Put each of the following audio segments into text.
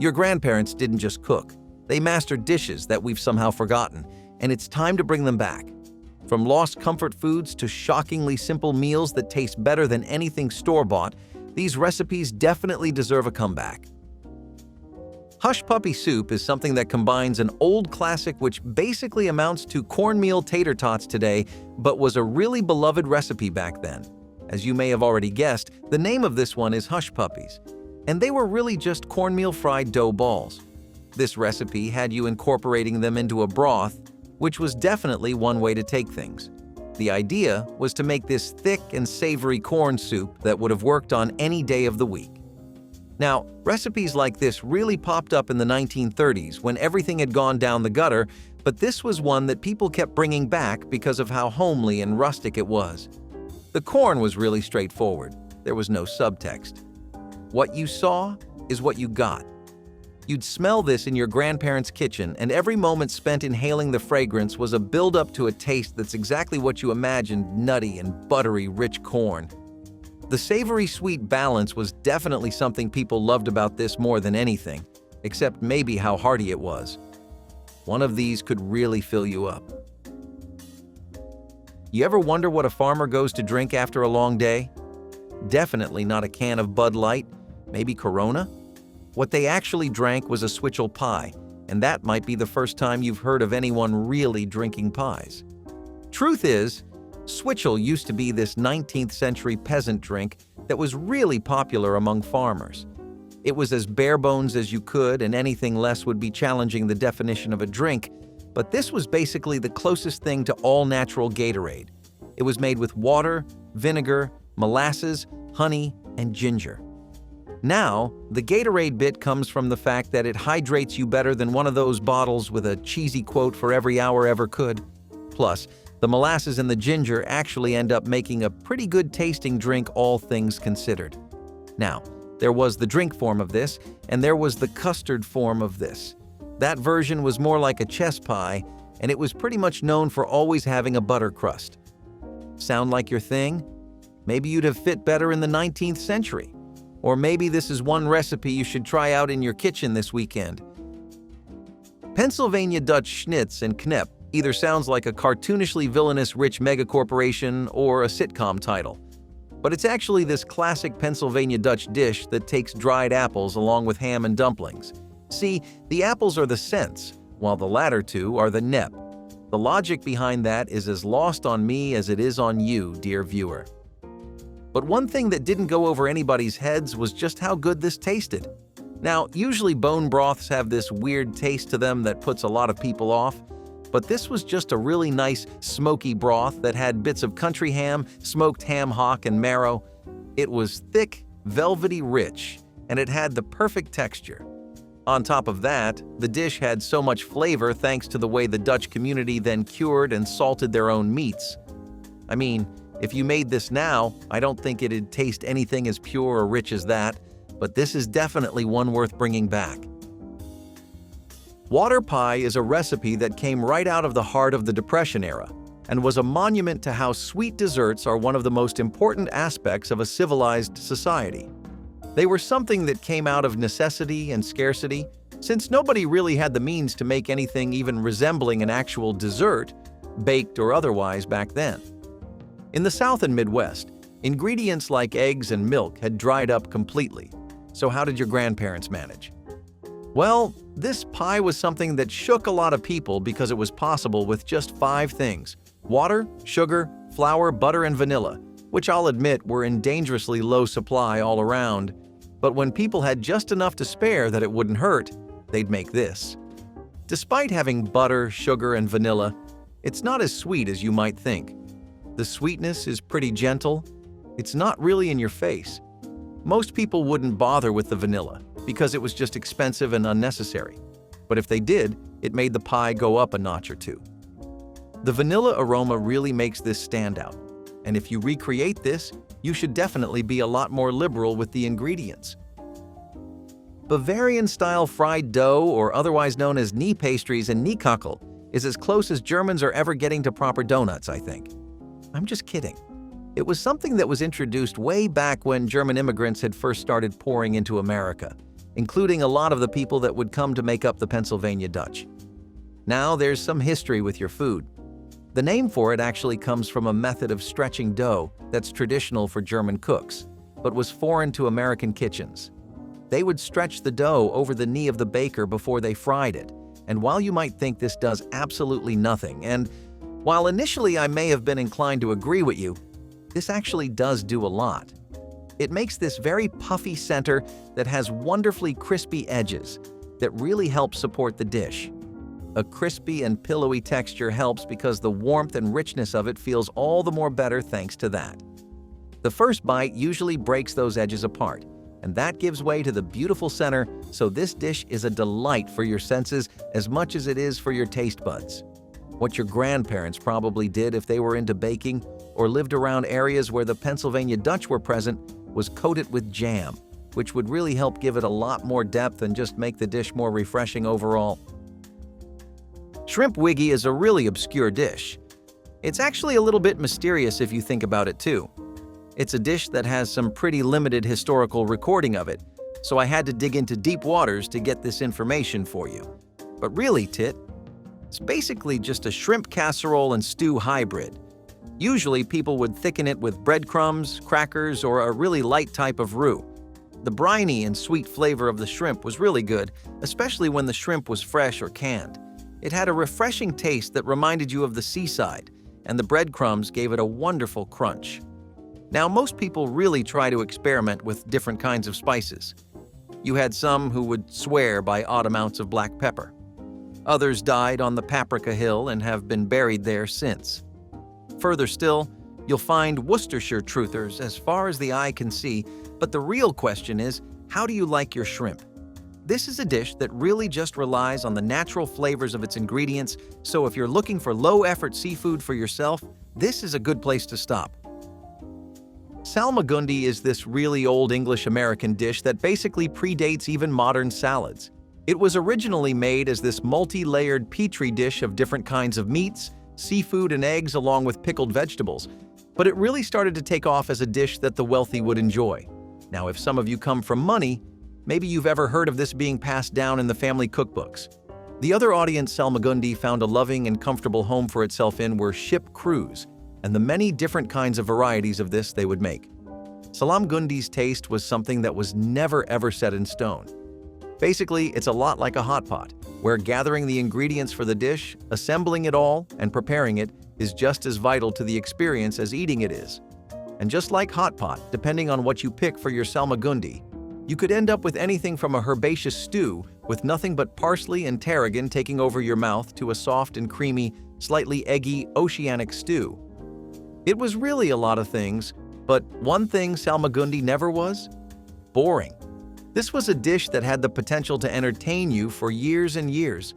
Your grandparents didn't just cook. They mastered dishes that we've somehow forgotten, and it's time to bring them back. From lost comfort foods to shockingly simple meals that taste better than anything store-bought, these recipes definitely deserve a comeback. Hush puppy soup is something that combines an old classic which basically amounts to cornmeal tater tots today, but was a really beloved recipe back then. As you may have already guessed, the name of this one is hush puppies, and they were really just cornmeal fried dough balls. This recipe had you incorporating them into a broth, which was definitely one way to take things. The idea was to make this thick and savory corn soup that would have worked on any day of the week. Now, recipes like this really popped up in the 1930s when everything had gone down the gutter, but this was one that people kept bringing back because of how homely and rustic it was. The corn was really straightforward. There was no subtext. What you saw is what you got. You'd smell this in your grandparents' kitchen, and every moment spent inhaling the fragrance was a build-up to a taste that's exactly what you imagined: nutty and buttery, rich corn. The savory-sweet balance was definitely something people loved about this more than anything, except maybe how hearty it was. One of these could really fill you up. You ever wonder what a farmer goes to drink after a long day? Definitely not a can of Bud Light, maybe Corona. What they actually drank was a switchel pie, and that might be the first time you've heard of anyone really drinking pies. Truth is, switchel used to be this 19th century peasant drink that was really popular among farmers. It was as bare bones as you could, and anything less would be challenging the definition of a drink, but this was basically the closest thing to all-natural Gatorade. It was made with water, vinegar, molasses, honey, and ginger. Now, the Gatorade bit comes from the fact that it hydrates you better than one of those bottles with a cheesy quote for every hour ever could. Plus, the molasses and the ginger actually end up making a pretty good tasting drink, all things considered. Now, there was the drink form of this, and there was the custard form of this. That version was more like a chess pie, and it was pretty much known for always having a butter crust. Sound like your thing? Maybe you'd have fit better in the 19th century. Or maybe this is one recipe you should try out in your kitchen this weekend. Pennsylvania Dutch Schnitz and Knep either sounds like a cartoonishly villainous rich megacorporation or a sitcom title. But it's actually this classic Pennsylvania Dutch dish that takes dried apples along with ham and dumplings. See, the apples are the scents, while the latter two are the Knep. The logic behind that is as lost on me as it is on you, dear viewer. But one thing that didn't go over anybody's heads was just how good this tasted. Now, usually bone broths have this weird taste to them that puts a lot of people off, but this was just a really nice smoky broth that had bits of country ham, smoked ham hock, and marrow. It was thick, velvety rich, and it had the perfect texture. On top of that, the dish had so much flavor thanks to the way the Dutch community then cured and salted their own meats. I mean, if you made this now, I don't think it'd taste anything as pure or rich as that, but this is definitely one worth bringing back. Water pie is a recipe that came right out of the heart of the Depression era and was a monument to how sweet desserts are one of the most important aspects of a civilized society. They were something that came out of necessity and scarcity, since nobody really had the means to make anything even resembling an actual dessert, baked or otherwise, back then. In the South and Midwest, ingredients like eggs and milk had dried up completely. So how did your grandparents manage? Well, this pie was something that shook a lot of people because it was possible with just 5 things: water, sugar, flour, butter, and vanilla, which I'll admit were in dangerously low supply all around. But when people had just enough to spare that it wouldn't hurt, they'd make this. Despite having butter, sugar, and vanilla, it's not as sweet as you might think. The sweetness is pretty gentle. It's not really in your face. Most people wouldn't bother with the vanilla because it was just expensive and unnecessary. But if they did, it made the pie go up a notch or two. The vanilla aroma really makes this stand out. And if you recreate this, you should definitely be a lot more liberal with the ingredients. Bavarian-style fried dough, or otherwise known as knee pastries and kniekackel, is as close as Germans are ever getting to proper donuts, I think. I'm just kidding. It was something that was introduced way back when German immigrants had first started pouring into America. including a lot of the people that would come to make up the Pennsylvania Dutch. Now there's some history with your food. The name for it actually comes from a method of stretching dough that's traditional for German cooks, but was foreign to American kitchens. They would stretch the dough over the knee of the baker before they fried it, and while you might think this does absolutely nothing, and while initially I may have been inclined to agree with you, this actually does do a lot. It makes this very puffy center that has wonderfully crispy edges that really help support the dish. A crispy and pillowy texture helps because the warmth and richness of it feels all the more better thanks to that. The first bite usually breaks those edges apart, and that gives way to the beautiful center, so this dish is a delight for your senses as much as it is for your taste buds. What your grandparents probably did if they were into baking or lived around areas where the Pennsylvania Dutch were present was coat it with jam, which would really help give it a lot more depth and just make the dish more refreshing overall. Shrimp wiggy is a really obscure dish. It's actually a little bit mysterious if you think about it too. It's a dish that has some pretty limited historical recording of it, so I had to dig into deep waters to get this information for you. But really, it's basically just a shrimp casserole and stew hybrid. Usually people would thicken it with breadcrumbs, crackers, or a really light type of roux. The briny and sweet flavor of the shrimp was really good, especially when the shrimp was fresh or canned. It had a refreshing taste that reminded you of the seaside, and the breadcrumbs gave it a wonderful crunch. Now, most people really try to experiment with different kinds of spices. You had some who would swear by odd amounts of black pepper. Others died on the paprika hill and have been buried there since. Further still, you'll find Worcestershire truthers as far as the eye can see, but the real question is, how do you like your shrimp? This is a dish that really just relies on the natural flavors of its ingredients, so if you're looking for low-effort seafood for yourself, this is a good place to stop. Salmagundi is this really old English-American dish that basically predates even modern salads. It was originally made as this multi-layered petri dish of different kinds of meats, seafood, and eggs along with pickled vegetables, but it really started to take off as a dish that the wealthy would enjoy. Now, if some of you come from money, maybe you've ever heard of this being passed down in the family cookbooks. The other audience Salmagundi found a loving and comfortable home for itself in were ship crews, and the many different kinds of varieties of this they would make. Salmagundi's taste was something that was never ever set in stone. Basically, it's a lot like a hot pot, where gathering the ingredients for the dish, assembling it all, and preparing it is just as vital to the experience as eating it is. And just like hot pot, depending on what you pick for your Salmagundi, you could end up with anything from a herbaceous stew with nothing but parsley and tarragon taking over your mouth to a soft and creamy, slightly eggy oceanic stew. It was really a lot of things, but one thing Salmagundi never was: boring. This was a dish that had the potential to entertain you for years and years.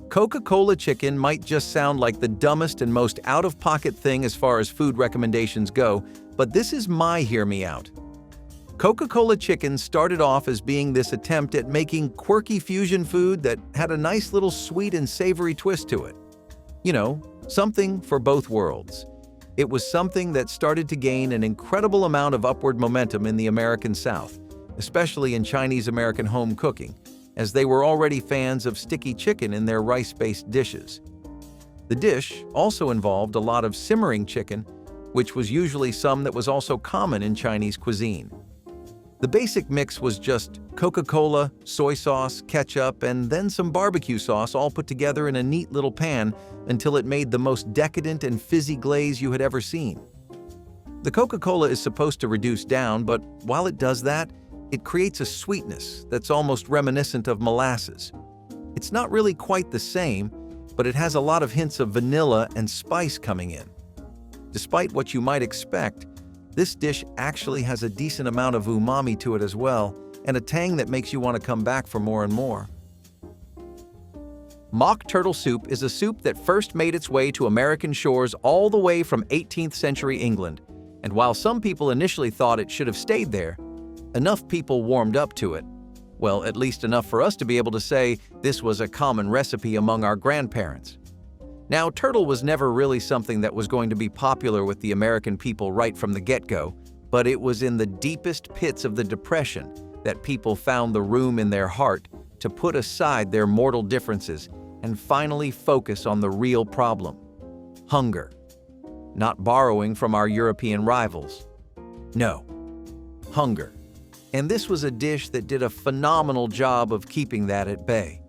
Coca-Cola chicken might just sound like the dumbest and most out-of-pocket thing as far as food recommendations go, but this is my hear me out. Coca-Cola chicken started off as being this attempt at making quirky fusion food that had a nice little sweet and savory twist to it. You know, something for both worlds. It was something that started to gain an incredible amount of upward momentum in the American South, especially in Chinese-American home cooking, as they were already fans of sticky chicken in their rice-based dishes. The dish also involved a lot of simmering chicken, which was usually some that was also common in Chinese cuisine. The basic mix was just Coca-Cola, soy sauce, ketchup, and then some barbecue sauce all put together in a neat little pan until it made the most decadent and fizzy glaze you had ever seen. The Coca-Cola is supposed to reduce down, but while it does that, it creates a sweetness that's almost reminiscent of molasses. It's not really quite the same, but it has a lot of hints of vanilla and spice coming in. Despite what you might expect, this dish actually has a decent amount of umami to it as well, and a tang that makes you want to come back for more and more. Mock turtle soup is a soup that first made its way to American shores all the way from 18th century England, and while some people initially thought it should have stayed there, enough people warmed up to it. Well, at least enough for us to be able to say this was a common recipe among our grandparents. Now, turtle was never really something that was going to be popular with the American people right from the get-go, but it was in the deepest pits of the Depression that people found the room in their heart to put aside their mortal differences and finally focus on the real problem: hunger. Not borrowing from our European rivals. No, hunger. And this was a dish that did a phenomenal job of keeping that at bay.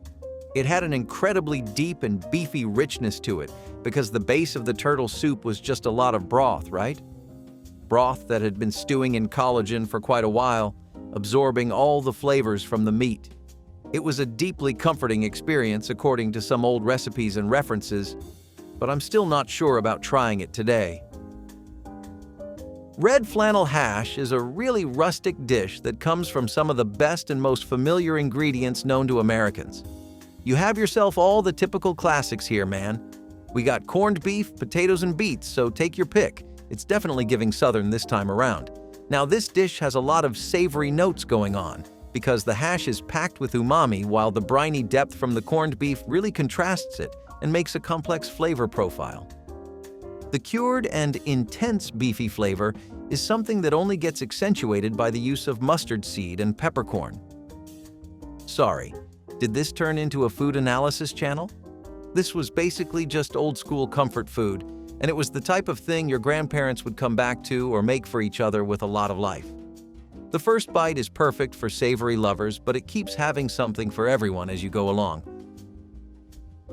It had an incredibly deep and beefy richness to it because the base of the turtle soup was just a lot of broth, right? Broth that had been stewing in collagen for quite a while, absorbing all the flavors from the meat. It was a deeply comforting experience according to some old recipes and references, but I'm still not sure about trying it today. Red flannel hash is a really rustic dish that comes from some of the best and most familiar ingredients known to Americans. You have yourself all the typical classics here, man. We got corned beef, potatoes, and beets, so take your pick. It's definitely giving Southern this time around. Now, this dish has a lot of savory notes going on because the hash is packed with umami while the briny depth from the corned beef really contrasts it and makes a complex flavor profile. The cured and intense beefy flavor is something that only gets accentuated by the use of mustard seed and peppercorn. Sorry, did this turn into a food analysis channel? This was basically just old-school comfort food, and it was the type of thing your grandparents would come back to or make for each other with a lot of life. The first bite is perfect for savory lovers, but it keeps having something for everyone as you go along.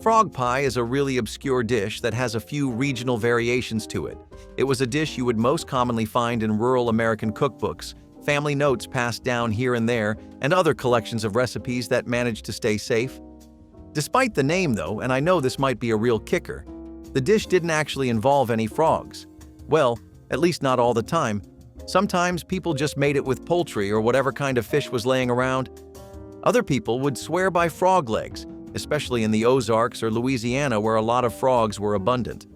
Frog pie is a really obscure dish that has a few regional variations to it. It was a dish you would most commonly find in rural American cookbooks, family notes passed down here and there, and other collections of recipes that managed to stay safe. Despite the name, though, and I know this might be a real kicker, the dish didn't actually involve any frogs. Well, at least not all the time. Sometimes people just made it with poultry or whatever kind of fish was laying around. Other people would swear by frog legs, especially in the Ozarks or Louisiana where a lot of frogs were abundant.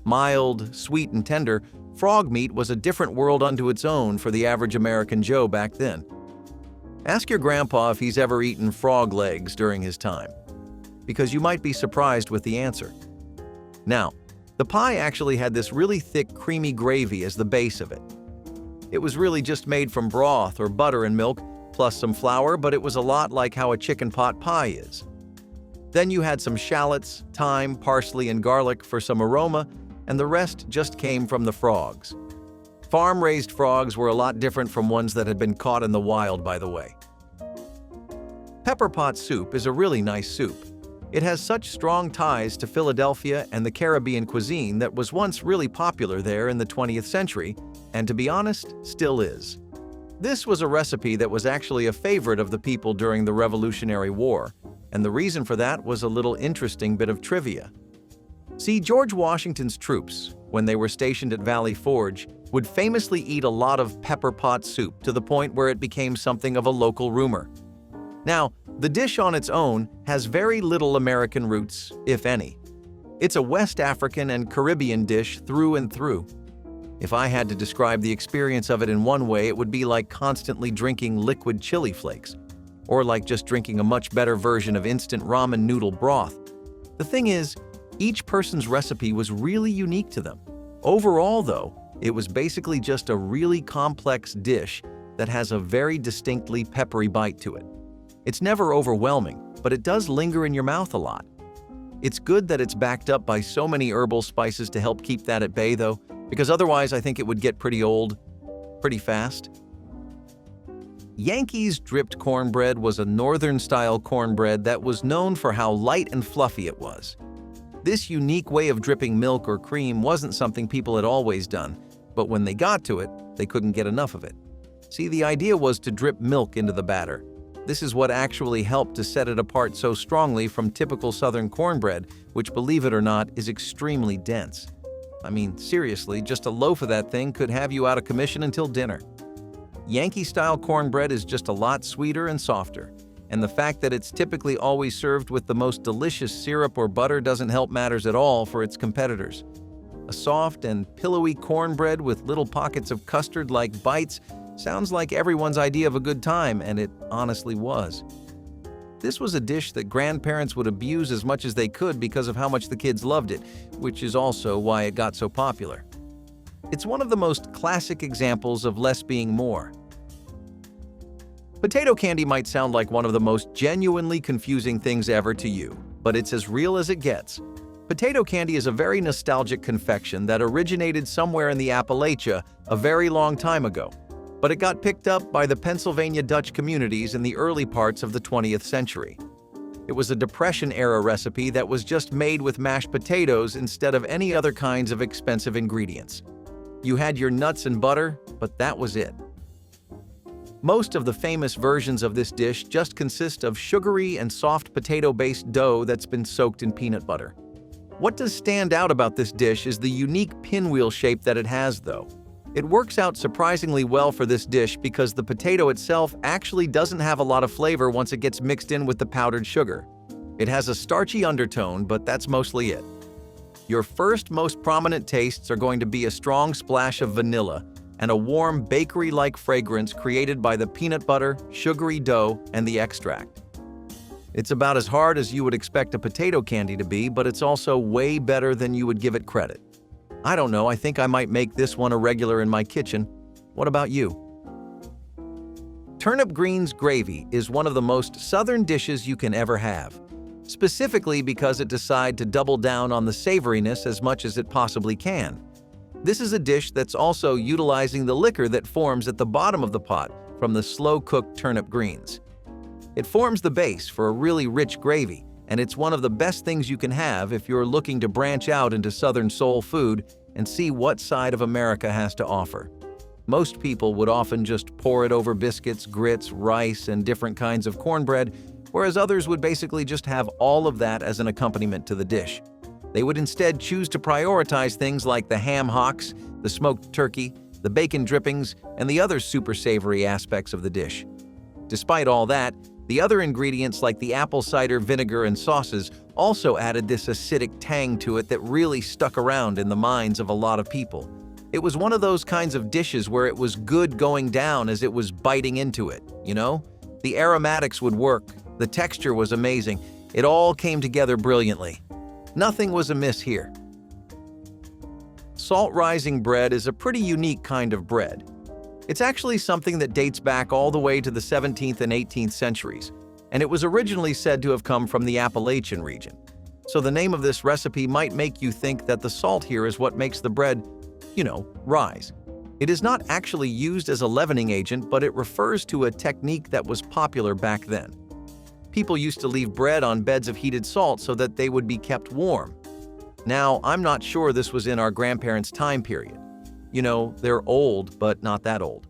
Mild, sweet, and tender, frog meat was a different world unto its own for the average American Joe back then. Ask your grandpa if he's ever eaten frog legs during his time, because you might be surprised with the answer. Now, the pie actually had this really thick, creamy gravy as the base of it. It was really just made from broth or butter and milk, plus some flour, but it was a lot like how a chicken pot pie is. Then you had some shallots, thyme, parsley, and garlic for some aroma, and the rest just came from the frogs. Farm-raised frogs were a lot different from ones that had been caught in the wild, by the way. Pepper pot soup is a really nice soup. It has such strong ties to Philadelphia and the Caribbean cuisine that was once really popular there in the 20th century, and to be honest, still is. This was a recipe that was actually a favorite of the people during the Revolutionary War, and the reason for that was a little interesting bit of trivia. See, George Washington's troops, when they were stationed at Valley Forge, would famously eat a lot of pepper pot soup to the point where it became something of a local rumor. Now, the dish on its own has very little American roots, if any. It's a West African and Caribbean dish through and through. If I had to describe the experience of it in one way, it would be like constantly drinking liquid chili flakes, or like just drinking a much better version of instant ramen noodle broth. The thing is, each person's recipe was really unique to them. Overall, though, it was basically just a really complex dish that has a very distinctly peppery bite to it. It's never overwhelming, but it does linger in your mouth a lot. It's good that it's backed up by so many herbal spices to help keep that at bay, though, because otherwise I think it would get pretty old pretty fast. Yankees dripped cornbread was a northern-style cornbread that was known for how light and fluffy it was. This unique way of dripping milk or cream wasn't something people had always done, but when they got to it, they couldn't get enough of it. See, the idea was to drip milk into the batter. This is what actually helped to set it apart so strongly from typical Southern cornbread, which, believe it or not, is extremely dense. I mean, seriously, just a loaf of that thing could have you out of commission until dinner. Yankee-style cornbread is just a lot sweeter and softer, and the fact that it's typically always served with the most delicious syrup or butter doesn't help matters at all for its competitors. A soft and pillowy cornbread with little pockets of custard-like bites sounds like everyone's idea of a good time, and it honestly was. This was a dish that grandparents would abuse as much as they could because of how much the kids loved it, which is also why it got so popular. It's one of the most classic examples of less being more. Potato candy might sound like one of the most genuinely confusing things ever to you, but it's as real as it gets. Potato candy is a very nostalgic confection that originated somewhere in the Appalachia a very long time ago, but it got picked up by the Pennsylvania Dutch communities in the early parts of the 20th century. It was a Depression-era recipe that was just made with mashed potatoes instead of any other kinds of expensive ingredients. You had your nuts and butter, but that was it. Most of the famous versions of this dish just consist of sugary and soft potato-based dough that's been soaked in peanut butter. What does stand out about this dish is the unique pinwheel shape that it has, though. It works out surprisingly well for this dish because the potato itself actually doesn't have a lot of flavor once it gets mixed in with the powdered sugar. It has a starchy undertone, but that's mostly it. Your first most prominent tastes are going to be a strong splash of vanilla and a warm bakery-like fragrance created by the peanut butter, sugary dough, and the extract. It's about as hard as you would expect a potato candy to be, but it's also way better than you would give it credit. I don't know, I think I might make this one a regular in my kitchen. What about you? Turnip greens gravy is one of the most southern dishes you can ever have, specifically because it decides to double down on the savoriness as much as it possibly can. This is a dish that's also utilizing the liquor that forms at the bottom of the pot from the slow-cooked turnip greens. It forms the base for a really rich gravy, and it's one of the best things you can have if you're looking to branch out into Southern soul food and see what side of America has to offer. Most people would often just pour it over biscuits, grits, rice, and different kinds of cornbread, whereas others would basically just have all of that as an accompaniment to the dish. They would instead choose to prioritize things like the ham hocks, the smoked turkey, the bacon drippings, and the other super savory aspects of the dish. Despite all that, the other ingredients like the apple cider vinegar and sauces also added this acidic tang to it that really stuck around in the minds of a lot of people. It was one of those kinds of dishes where it was good going down as it was biting into it, you know? The aromatics would work, the texture was amazing, it all came together brilliantly. Nothing was amiss here. Salt rising bread is a pretty unique kind of bread. It's actually something that dates back all the way to the 17th and 18th centuries, and it was originally said to have come from the Appalachian region. So the name of this recipe might make you think that the salt here is what makes the bread, rise. It is not actually used as a leavening agent, but it refers to a technique that was popular back then. People used to leave bread on beds of heated salt so that they would be kept warm. Now, I'm not sure this was in our grandparents' time period. They're old, but not that old.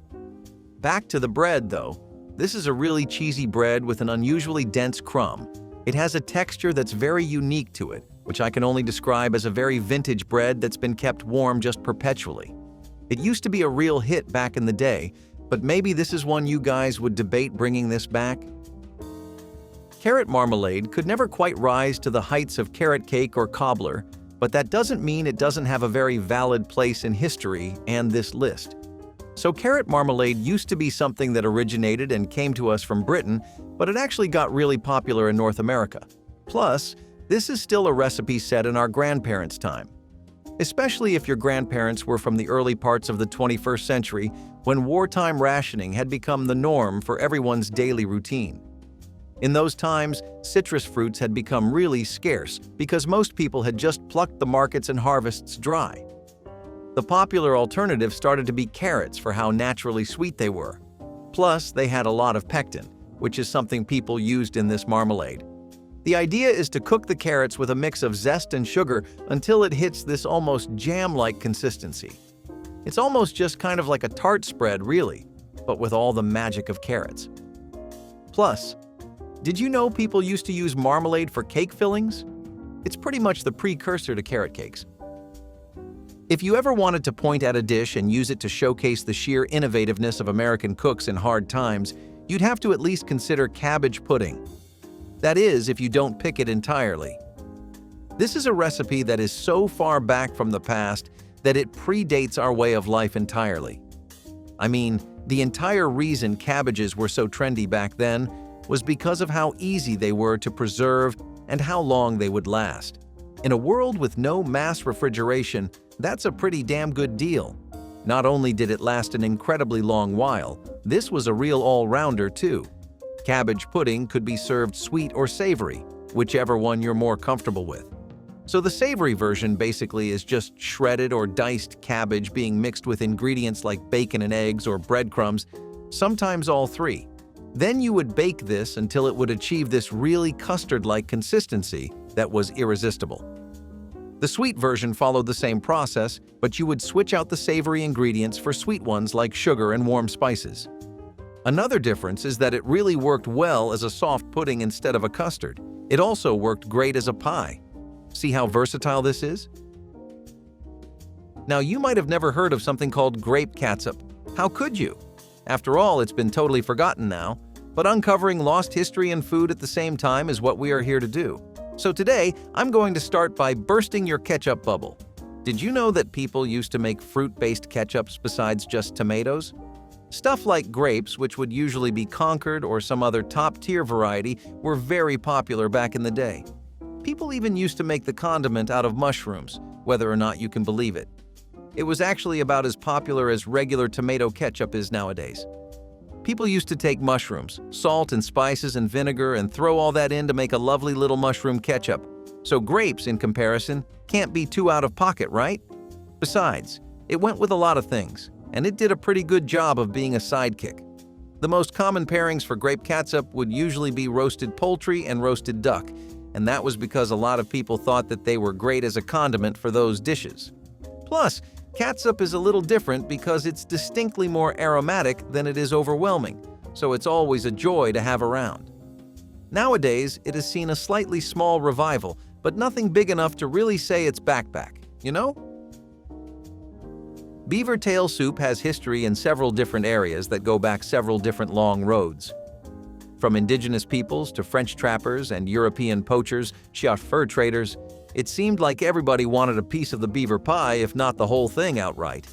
Back to the bread, though. This is a really cheesy bread with an unusually dense crumb. It has a texture that's very unique to it, which I can only describe as a very vintage bread that's been kept warm just perpetually. It used to be a real hit back in the day, but maybe this is one you guys would debate bringing this back? Carrot marmalade could never quite rise to the heights of carrot cake or cobbler, but that doesn't mean it doesn't have a very valid place in history and this list. So carrot marmalade used to be something that originated and came to us from Britain, but it actually got really popular in North America. Plus, this is still a recipe set in our grandparents' time. Especially if your grandparents were from the early parts of the 21st century, when wartime rationing had become the norm for everyone's daily routine. In those times, citrus fruits had become really scarce because most people had just plucked the markets and harvests dry. The popular alternative started to be carrots for how naturally sweet they were. Plus, they had a lot of pectin, which is something people used in this marmalade. The idea is to cook the carrots with a mix of zest and sugar until it hits this almost jam-like consistency. It's almost just kind of like a tart spread, really, but with all the magic of carrots. Plus, did you know people used to use marmalade for cake fillings? It's pretty much the precursor to carrot cakes. If you ever wanted to point at a dish and use it to showcase the sheer innovativeness of American cooks in hard times, you'd have to at least consider cabbage pudding. That is, if you don't pick it entirely. This is a recipe that is so far back from the past that it predates our way of life entirely. I mean, the entire reason cabbages were so trendy back then was because of how easy they were to preserve and how long they would last. In a world with no mass refrigeration, that's a pretty damn good deal. Not only did it last an incredibly long while, this was a real all-rounder too. Cabbage pudding could be served sweet or savory, whichever one you're more comfortable with. So the savory version basically is just shredded or diced cabbage being mixed with ingredients like bacon and eggs or breadcrumbs, sometimes all three. Then you would bake this until it would achieve this really custard-like consistency that was irresistible. The sweet version followed the same process, but you would switch out the savory ingredients for sweet ones like sugar and warm spices. Another difference is that it really worked well as a soft pudding instead of a custard. It also worked great as a pie. See how versatile this is? Now, you might have never heard of something called grape catsup. How could you? After all, it's been totally forgotten now, but uncovering lost history and food at the same time is what we are here to do. So today, I'm going to start by bursting your ketchup bubble. Did you know that people used to make fruit-based ketchups besides just tomatoes? Stuff like grapes, which would usually be Concord or some other top-tier variety, were very popular back in the day. People even used to make the condiment out of mushrooms, whether or not you can believe it. It was actually about as popular as regular tomato ketchup is nowadays. People used to take mushrooms, salt and spices and vinegar and throw all that in to make a lovely little mushroom ketchup. So grapes, in comparison, can't be too out of pocket, right? Besides, it went with a lot of things, and it did a pretty good job of being a sidekick. The most common pairings for grape catsup would usually be roasted poultry and roasted duck, and that was because a lot of people thought that they were great as a condiment for those dishes. Plus, catsup is a little different because it's distinctly more aromatic than it is overwhelming, so it's always a joy to have around. Nowadays, it has seen a slightly small revival, but nothing big enough to really say it's back, you know? Beaver tail soup has history in several different areas that go back several different long roads. From indigenous peoples to French trappers and European poachers, fur traders, it seemed like everybody wanted a piece of the beaver pie, if not the whole thing outright.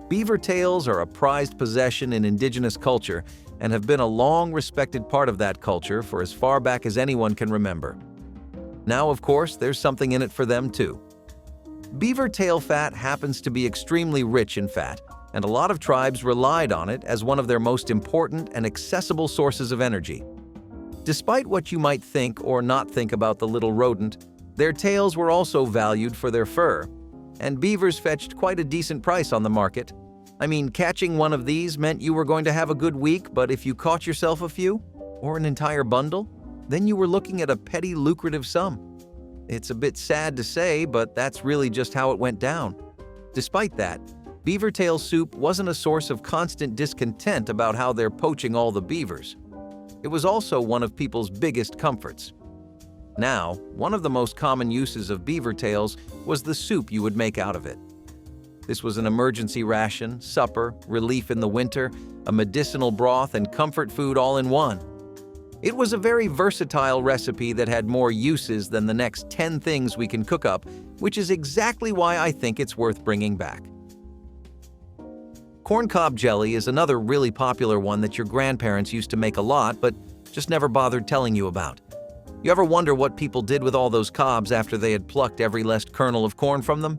Beaver tails are a prized possession in indigenous culture and have been a long-respected part of that culture for as far back as anyone can remember. Now, of course, there's something in it for them too. Beaver tail fat happens to be extremely rich in fat, and a lot of tribes relied on it as one of their most important and accessible sources of energy. Despite what you might think or not think about the little rodent, their tails were also valued for their fur, and beavers fetched quite a decent price on the market. I mean, catching one of these meant you were going to have a good week, but if you caught yourself a few, or an entire bundle, then you were looking at a petty lucrative sum. It's a bit sad to say, but that's really just how it went down. Despite that, beaver tail soup wasn't a source of constant discontent about how they're poaching all the beavers. It was also one of people's biggest comforts. Now, one of the most common uses of beaver tails was the soup you would make out of it. This was an emergency ration, supper, relief in the winter, a medicinal broth, and comfort food all in one. It was a very versatile recipe that had more uses than the next 10 things we can cook up, which is exactly why I think it's worth bringing back. Corncob jelly is another really popular one that your grandparents used to make a lot, but just never bothered telling you about. You ever wonder what people did with all those cobs after they had plucked every last kernel of corn from them?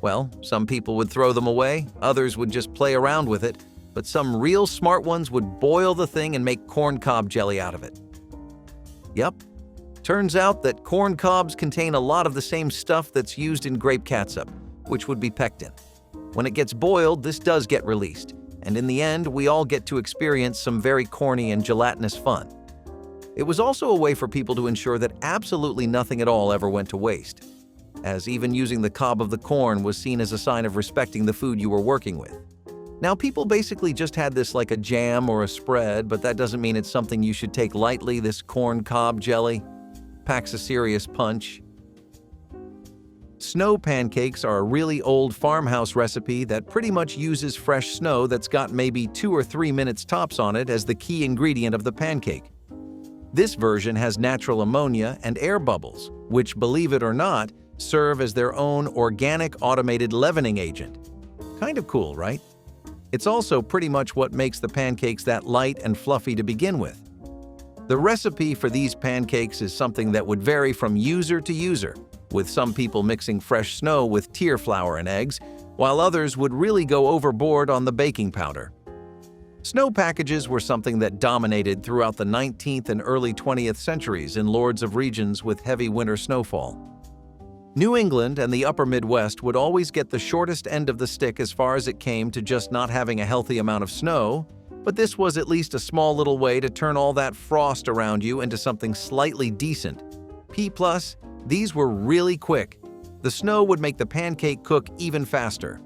Well, some people would throw them away, others would just play around with it, but some real smart ones would boil the thing and make corncob jelly out of it. Yep, turns out that corn cobs contain a lot of the same stuff that's used in grape catsup, which would be pectin. When it gets boiled, this does get released, and in the end, we all get to experience some very corny and gelatinous fun. It was also a way for people to ensure that absolutely nothing at all ever went to waste, as even using the cob of the corn was seen as a sign of respecting the food you were working with. Now, people basically just had this like a jam or a spread, but that doesn't mean it's something you should take lightly. This corn cob jelly packs a serious punch. Snow pancakes are a really old farmhouse recipe that pretty much uses fresh snow that's got maybe 2 or 3 minutes tops on it as the key ingredient of the pancake. This version has natural ammonia and air bubbles, which, believe it or not, serve as their own organic automated leavening agent. Kind of cool, right? It's also pretty much what makes the pancakes that light and fluffy to begin with. The recipe for these pancakes is something that would vary from user to user, with some people mixing fresh snow with tear flour and eggs, while others would really go overboard on the baking powder. Snow packages were something that dominated throughout the 19th and early 20th centuries in lords of regions with heavy winter snowfall. New England and the upper Midwest would always get the shortest end of the stick as far as it came to just not having a healthy amount of snow, but this was at least a small little way to turn all that frost around you into something slightly decent. P+, these were really quick. The snow would make the pancake cook even faster.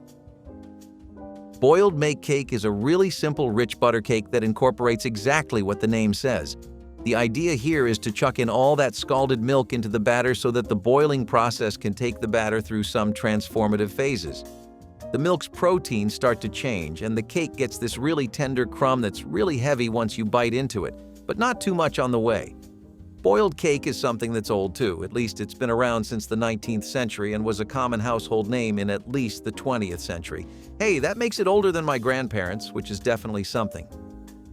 Boiled make cake is a really simple rich butter cake that incorporates exactly what the name says. The idea here is to chuck in all that scalded milk into the batter so that the boiling process can take the batter through some transformative phases. The milk's proteins start to change, and the cake gets this really tender crumb that's really heavy once you bite into it, but not too much on the way. Boiled cake is something that's old too, at least it's been around since the 19th century and was a common household name in at least the 20th century. Hey, that makes it older than my grandparents, which is definitely something.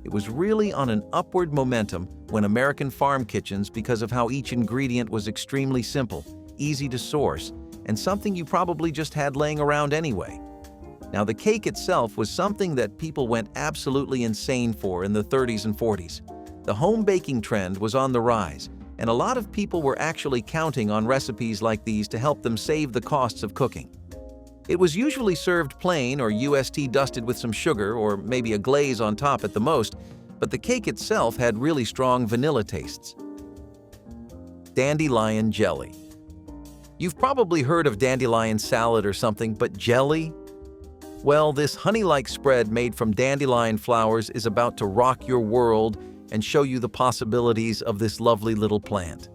It was really on an upward momentum when American farm kitchens, because of how each ingredient was extremely simple, easy to source, and something you probably just had laying around anyway. Now, the cake itself was something that people went absolutely insane for in the 30s and 40s. The home baking trend was on the rise, and a lot of people were actually counting on recipes like these to help them save the costs of cooking. It was usually served plain or UST dusted with some sugar or maybe a glaze on top at the most, but the cake itself had really strong vanilla tastes. Dandelion jelly. You've probably heard of dandelion salad or something, but jelly? Well, this honey-like spread made from dandelion flowers is about to rock your world and show you the possibilities of this lovely little plant.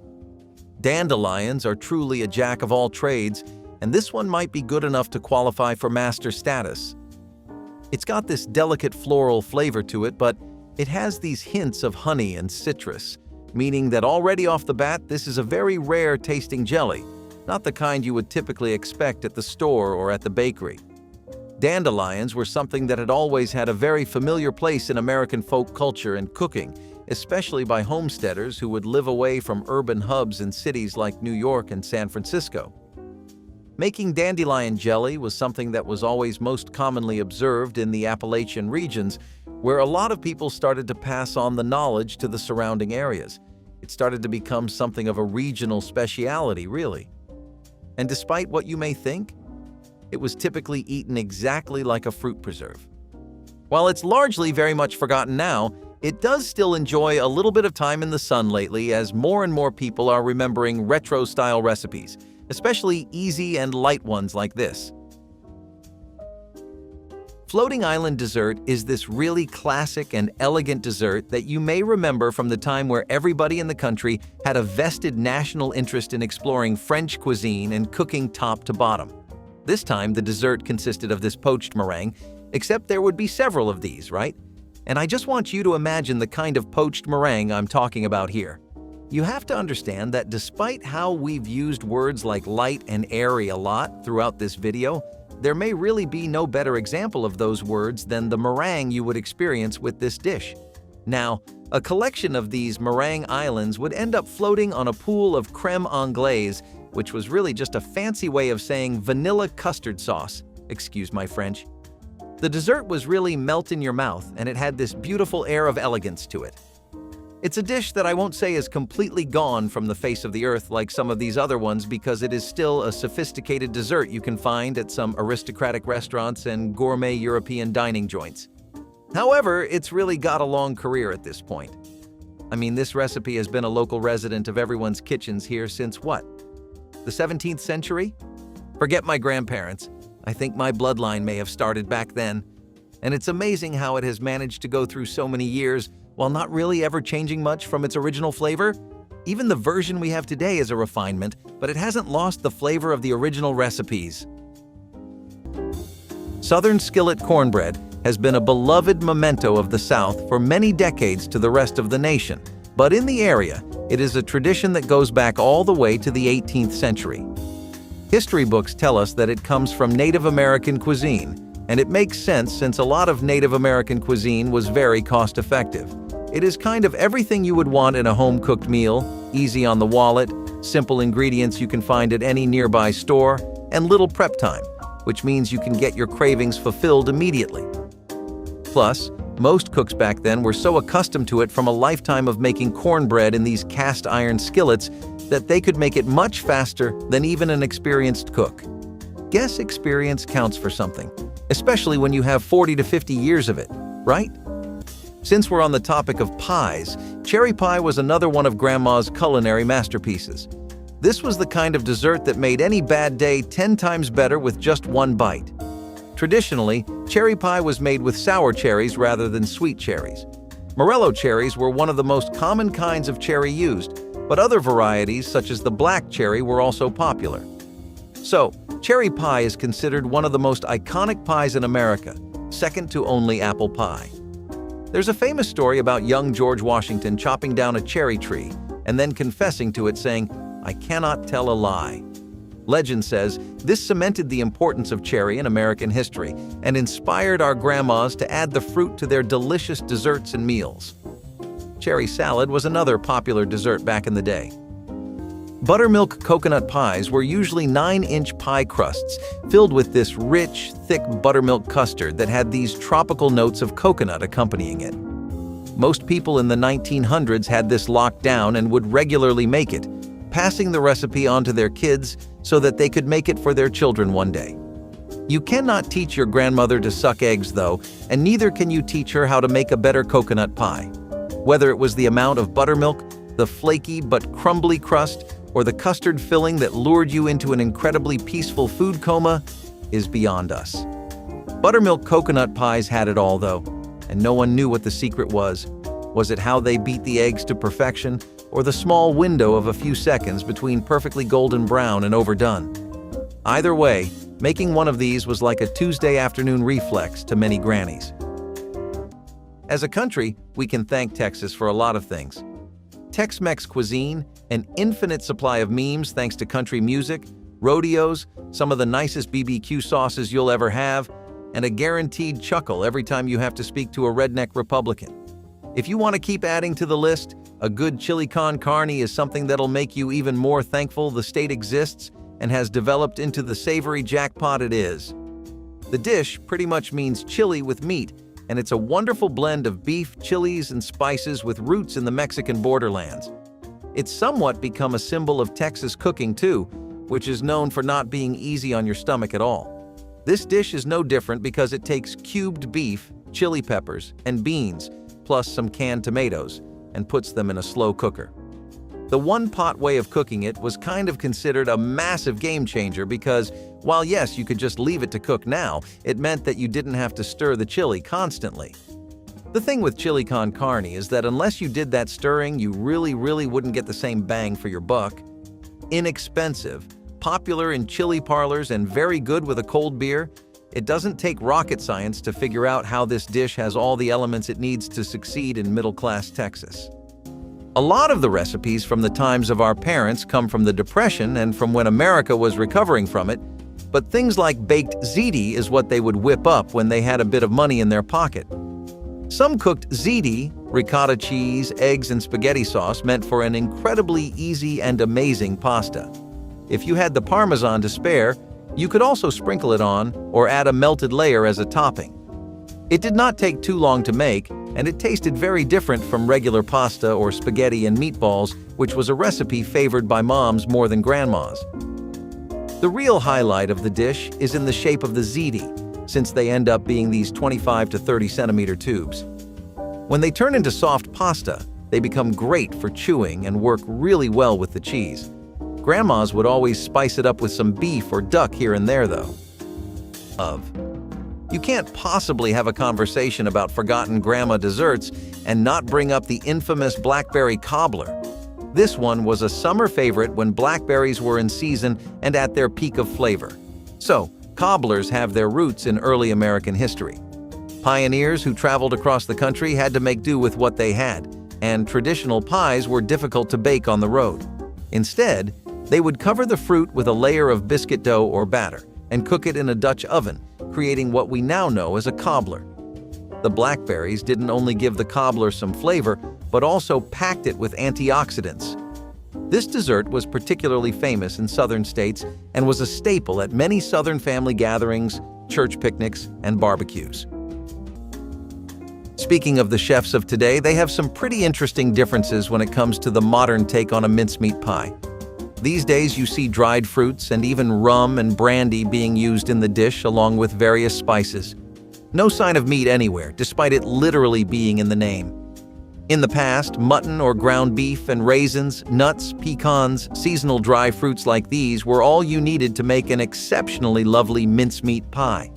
Dandelions are truly a jack of all trades, and this one might be good enough to qualify for master status. It's got this delicate floral flavor to it, but it has these hints of honey and citrus, meaning that already off the bat, this is a very rare tasting jelly, not the kind you would typically expect at the store or at the bakery. Dandelions were something that had always had a very familiar place in American folk culture and cooking, especially by homesteaders who would live away from urban hubs in cities like New York and San Francisco. Making dandelion jelly was something that was always most commonly observed in the Appalachian regions, where a lot of people started to pass on the knowledge to the surrounding areas. It started to become something of a regional speciality, really. And despite what you may think, it was typically eaten exactly like a fruit preserve. While it's largely very much forgotten now, it does still enjoy a little bit of time in the sun lately as more and more people are remembering retro-style recipes, especially easy and light ones like this. Floating island dessert is this really classic and elegant dessert that you may remember from the time where everybody in the country had a vested national interest in exploring French cuisine and cooking top to bottom. This time, the dessert consisted of this poached meringue, except there would be several of these, right? And I just want you to imagine the kind of poached meringue I'm talking about here. You have to understand that despite how we've used words like light and airy a lot throughout this video, there may really be no better example of those words than the meringue you would experience with this dish. Now, a collection of these meringue islands would end up floating on a pool of crème anglaise, which was really just a fancy way of saying vanilla custard sauce. Excuse my French. The dessert was really melt in your mouth, and it had this beautiful air of elegance to it. It's a dish that I won't say is completely gone from the face of the earth like some of these other ones, because it is still a sophisticated dessert you can find at some aristocratic restaurants and gourmet European dining joints. However, it's really got a long career at this point. I mean, this recipe has been a local resident of everyone's kitchens here since what? The 17th century? Forget my grandparents. I think my bloodline may have started back then. And it's amazing how it has managed to go through so many years while not really ever changing much from its original flavor. Even the version we have today is a refinement, but it hasn't lost the flavor of the original recipes. Southern skillet cornbread has been a beloved memento of the South for many decades to the rest of the nation. But in the area, it is a tradition that goes back all the way to the 18th century. History books tell us that it comes from Native American cuisine, and it makes sense since a lot of Native American cuisine was very cost-effective. It is kind of everything you would want in a home-cooked meal, easy on the wallet, simple ingredients you can find at any nearby store, and little prep time. which means you can get your cravings fulfilled immediately. Plus, most cooks back then were so accustomed to it from a lifetime of making cornbread in these cast iron skillets that they could make it much faster than even an experienced cook. Guess experience counts for something, especially when you have 40 to 50 years of it, right? Since we're on the topic of pies, cherry pie was another one of Grandma's culinary masterpieces. This was the kind of dessert that made any bad day 10 times better with just one bite. Traditionally, cherry pie was made with sour cherries rather than sweet cherries. Morello cherries were one of the most common kinds of cherry used, but other varieties such as the black cherry were also popular. So, cherry pie is considered one of the most iconic pies in America, second to only apple pie. There's a famous story about young George Washington chopping down a cherry tree and then confessing to it saying, "I cannot tell a lie." Legend says this cemented the importance of cherry in American history and inspired our grandmas to add the fruit to their delicious desserts and meals. Cherry salad was another popular dessert back in the day. Buttermilk coconut pies were usually 9-inch pie crusts filled with this rich, thick buttermilk custard that had these tropical notes of coconut accompanying it. Most people in the 1900s had this locked down and would regularly make it, passing the recipe on to their kids so that they could make it for their children one day. You cannot teach your grandmother to suck eggs, though, and neither can you teach her how to make a better coconut pie. Whether it was the amount of buttermilk, the flaky but crumbly crust, or the custard filling that lured you into an incredibly peaceful food coma is beyond us. Buttermilk coconut pies had it all, though, and no one knew what the secret was. Was it how they beat the eggs to perfection, or the small window of a few seconds between perfectly golden brown and overdone? Either way, making one of these was like a Tuesday afternoon reflex to many grannies. As a country, we can thank Texas for a lot of things. Tex-Mex cuisine, an infinite supply of memes thanks to country music, rodeos, some of the nicest BBQ sauces you'll ever have, and a guaranteed chuckle every time you have to speak to a redneck Republican. If you want to keep adding to the list, a good chili con carne is something that'll make you even more thankful the state exists and has developed into the savory jackpot it is. The dish pretty much means chili with meat, and it's a wonderful blend of beef, chilies, and spices with roots in the Mexican borderlands. It's somewhat become a symbol of Texas cooking too, which is known for not being easy on your stomach at all. This dish is no different because it takes cubed beef, chili peppers, and beans, plus some canned tomatoes, and puts them in a slow cooker. The one-pot way of cooking it was kind of considered a massive game changer because, while yes, you could just leave it to cook now, it meant that you didn't have to stir the chili constantly. The thing with chili con carne is that unless you did that stirring, you really wouldn't get the same bang for your buck. Inexpensive, popular in chili parlors, and very good with a cold beer, it doesn't take rocket science to figure out how this dish has all the elements it needs to succeed in middle-class Texas. A lot of the recipes from the times of our parents come from the Depression and from when America was recovering from it, but things like baked ziti is what they would whip up when they had a bit of money in their pocket. Some cooked ziti, ricotta cheese, eggs, and spaghetti sauce meant for an incredibly easy and amazing pasta. If you had the Parmesan to spare, you could also sprinkle it on or add a melted layer as a topping. It did not take too long to make, and it tasted very different from regular pasta or spaghetti and meatballs, which was a recipe favored by moms more than grandmas. The real highlight of the dish is in the shape of the ziti, since they end up being these 25 to 30 centimeter tubes. When they turn into soft pasta, they become great for chewing and work really well with the cheese. Grandmas would always spice it up with some beef or duck here and there, though. You can't possibly have a conversation about forgotten grandma desserts and not bring up the infamous Blackberry cobbler. This one was a summer favorite when blackberries were in season and at their peak of flavor. So, cobblers have their roots in early American history. Pioneers who traveled across the country had to make do with what they had, and traditional pies were difficult to bake on the road. Instead, they would cover the fruit with a layer of biscuit dough or batter and cook it in a Dutch oven, creating what we now know as a cobbler. The blackberries didn't only give the cobbler some flavor, but also packed it with antioxidants. This dessert was particularly famous in southern states and was a staple at many southern family gatherings, church picnics, and barbecues. Speaking of the chefs of today, they have some pretty interesting differences when it comes to the modern take on a mincemeat pie. These days you see dried fruits and even rum and brandy being used in the dish along with various spices. No sign of meat anywhere, despite it literally being in the name. In the past, mutton or ground beef and raisins, nuts, pecans, seasonal dry fruits like these were all you needed to make an exceptionally lovely mincemeat pie.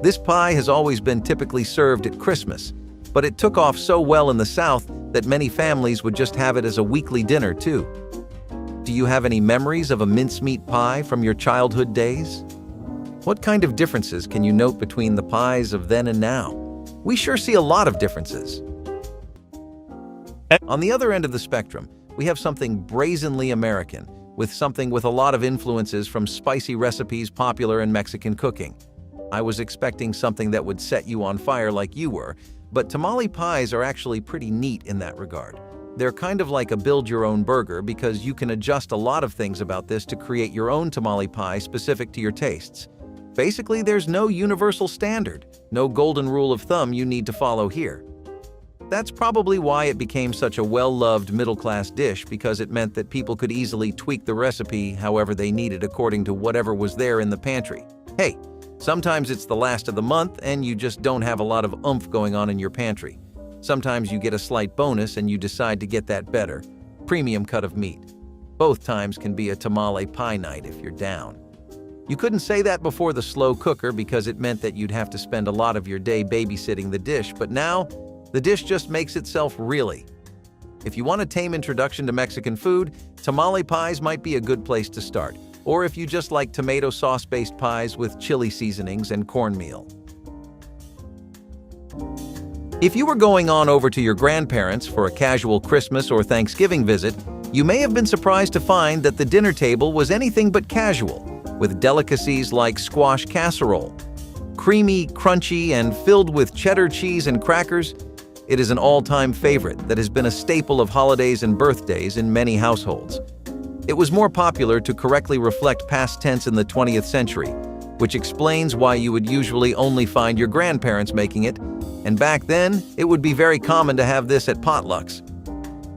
This pie has always been typically served at Christmas, but it took off so well in the South that many families would just have it as a weekly dinner too. Do you have any memories of a mincemeat pie from your childhood days? What kind of differences can you note between the pies of then and now? We sure see a lot of differences. On the other end of the spectrum, we have something brazenly American, with something with a lot of influences from spicy recipes popular in Mexican cooking. I was expecting something that would set you on fire like you were, but tamale pies are actually pretty neat in that regard. They're kind of like a build-your-own burger because you can adjust a lot of things about this to create your own tamale pie specific to your tastes. Basically, there's no universal standard, no golden rule of thumb you need to follow here. That's probably why it became such a well-loved middle-class dish, because it meant that people could easily tweak the recipe however they needed according to whatever was there in the pantry. Hey, sometimes it's the last of the month and you just don't have a lot of oomph going on in your pantry. Sometimes you get a slight bonus and you decide to get that better, premium cut of meat. Both times can be a tamale pie night if you're down. You couldn't say that before the slow cooker because it meant that you'd have to spend a lot of your day babysitting the dish, but now, the dish just makes itself really. If you want a tame introduction to Mexican food, tamale pies might be a good place to start, or if you just like tomato sauce-based pies with chili seasonings and cornmeal. If you were going on over to your grandparents for a casual Christmas or Thanksgiving visit, you may have been surprised to find that the dinner table was anything but casual, with delicacies like squash casserole. Creamy, crunchy, and filled with cheddar cheese and crackers, it is an all-time favorite that has been a staple of holidays and birthdays in many households. It was more popular to correctly reflect past tense in the 20th century, which explains why you would usually only find your grandparents making it, and back then, it would be very common to have this at potlucks.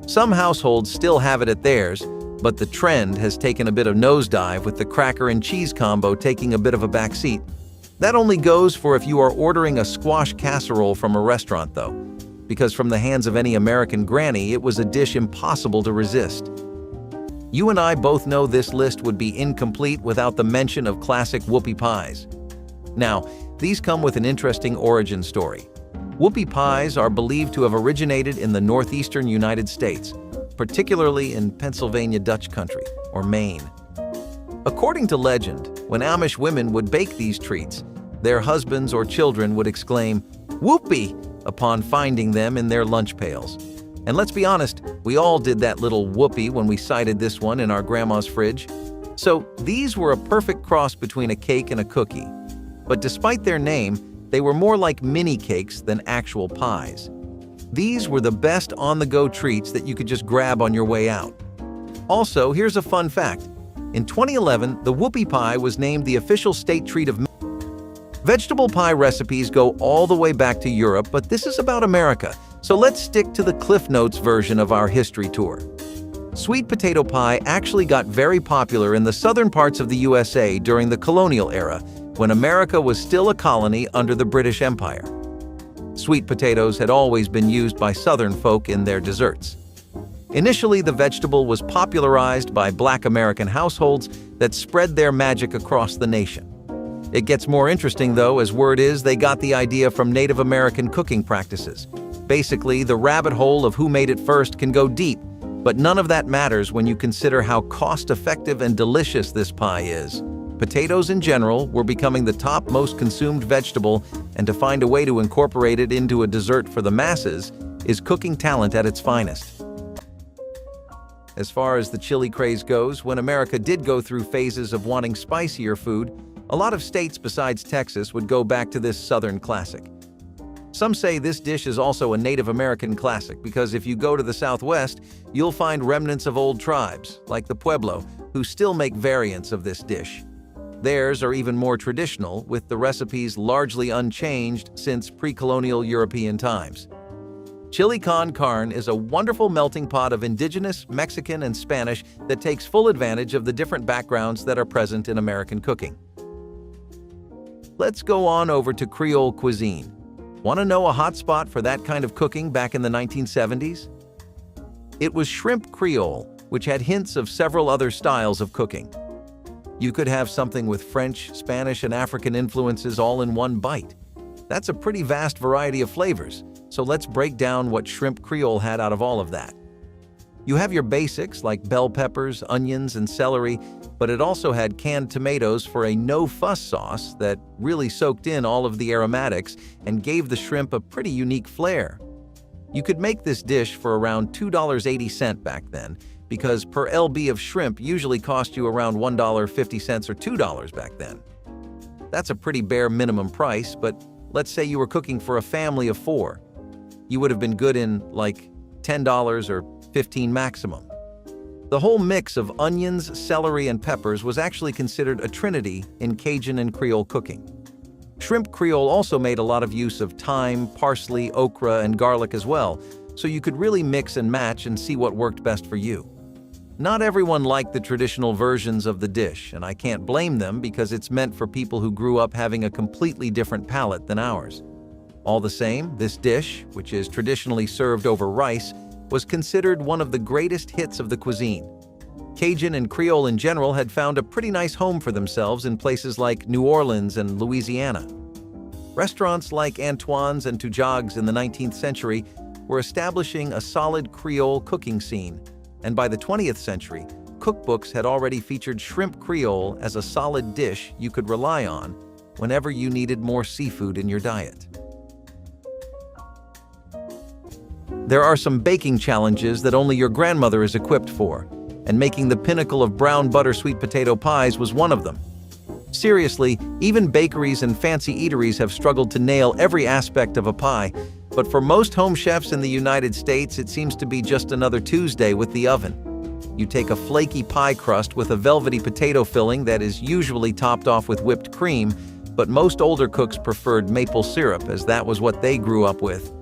Some households still have it at theirs, but the trend has taken a bit of nosedive with the cracker and cheese combo taking a bit of a backseat. That only goes for if you are ordering a squash casserole from a restaurant though, because from the hands of any American granny, it was a dish impossible to resist. You and I both know this list would be incomplete without the mention of classic whoopie pies. Now, these come with an interesting origin story. Whoopie pies are believed to have originated in the northeastern United States, particularly in Pennsylvania Dutch country, or Maine. According to legend, when Amish women would bake these treats, their husbands or children would exclaim, "Whoopie!" upon finding them in their lunch pails. And let's be honest, we all did that little whoopie when we sighted this one in our grandma's fridge. So these were a perfect cross between a cake and a cookie. But despite their name, they were more like mini cakes than actual pies. These were the best on-the-go treats that you could just grab on your way out. Also, here's a fun fact. In 2011, the whoopie pie was named the official state treat of Vegetable pie recipes go all the way back to Europe, but this is about America, so let's stick to the Cliff Notes version of our history tour. Sweet potato pie actually got very popular in the southern parts of the USA during the colonial era, when America was still a colony under the British Empire. Sweet potatoes had always been used by Southern folk in their desserts. Initially, the vegetable was popularized by Black American households that spread their magic across the nation. It gets more interesting, though, as word is they got the idea from Native American cooking practices. Basically, the rabbit hole of who made it first can go deep, but none of that matters when you consider how cost-effective and delicious this pie is. Potatoes in general were becoming the top most consumed vegetable, and to find a way to incorporate it into a dessert for the masses is cooking talent at its finest. As far as the chili craze goes, when America did go through phases of wanting spicier food, a lot of states besides Texas would go back to this southern classic. Some say this dish is also a Native American classic because if you go to the Southwest, you'll find remnants of old tribes, like the Pueblo, who still make variants of this dish. Theirs are even more traditional, with the recipes largely unchanged since pre-colonial European times. Chili con carne is a wonderful melting pot of indigenous, Mexican, and Spanish that takes full advantage of the different backgrounds that are present in American cooking. Let's go on over to Creole cuisine. Want to know a hot spot for that kind of cooking back in the 1970s? It was shrimp Creole, which had hints of several other styles of cooking. You could have something with French, Spanish, and African influences all in one bite. That's a pretty vast variety of flavors, so let's break down what shrimp Creole had out of all of that. You have your basics like bell peppers, onions, and celery, but it also had canned tomatoes for a no-fuss sauce that really soaked in all of the aromatics and gave the shrimp a pretty unique flair. You could make this dish for around $2.80 back then, because per lb of shrimp usually cost you around $1.50 or $2 back then. That's a pretty bare minimum price, but let's say you were cooking for a family of 4. You would have been good in like $10 or $15 maximum. The whole mix of onions, celery, and peppers was actually considered a trinity in Cajun and Creole cooking. Shrimp Creole also made a lot of use of thyme, parsley, okra, and garlic as well, so you could really mix and match and see what worked best for you. Not everyone liked the traditional versions of the dish, and I can't blame them because it's meant for people who grew up having a completely different palate than ours. All the same, this dish, which is traditionally served over rice, was considered one of the greatest hits of the cuisine. Cajun and Creole in general had found a pretty nice home for themselves in places like New Orleans and Louisiana. Restaurants like Antoine's and Tujag's in the 19th century were establishing a solid Creole cooking scene, and by the 20th century, cookbooks had already featured shrimp Creole as a solid dish you could rely on whenever you needed more seafood in your diet. There are some baking challenges that only your grandmother is equipped for, and making the pinnacle of brown butter sweet potato pies was one of them. Seriously, even bakeries and fancy eateries have struggled to nail every aspect of a pie, but for most home chefs in the United States, it seems to be just another Tuesday with the oven. You take a flaky pie crust with a velvety potato filling that is usually topped off with whipped cream, but most older cooks preferred maple syrup as that was what they grew up with.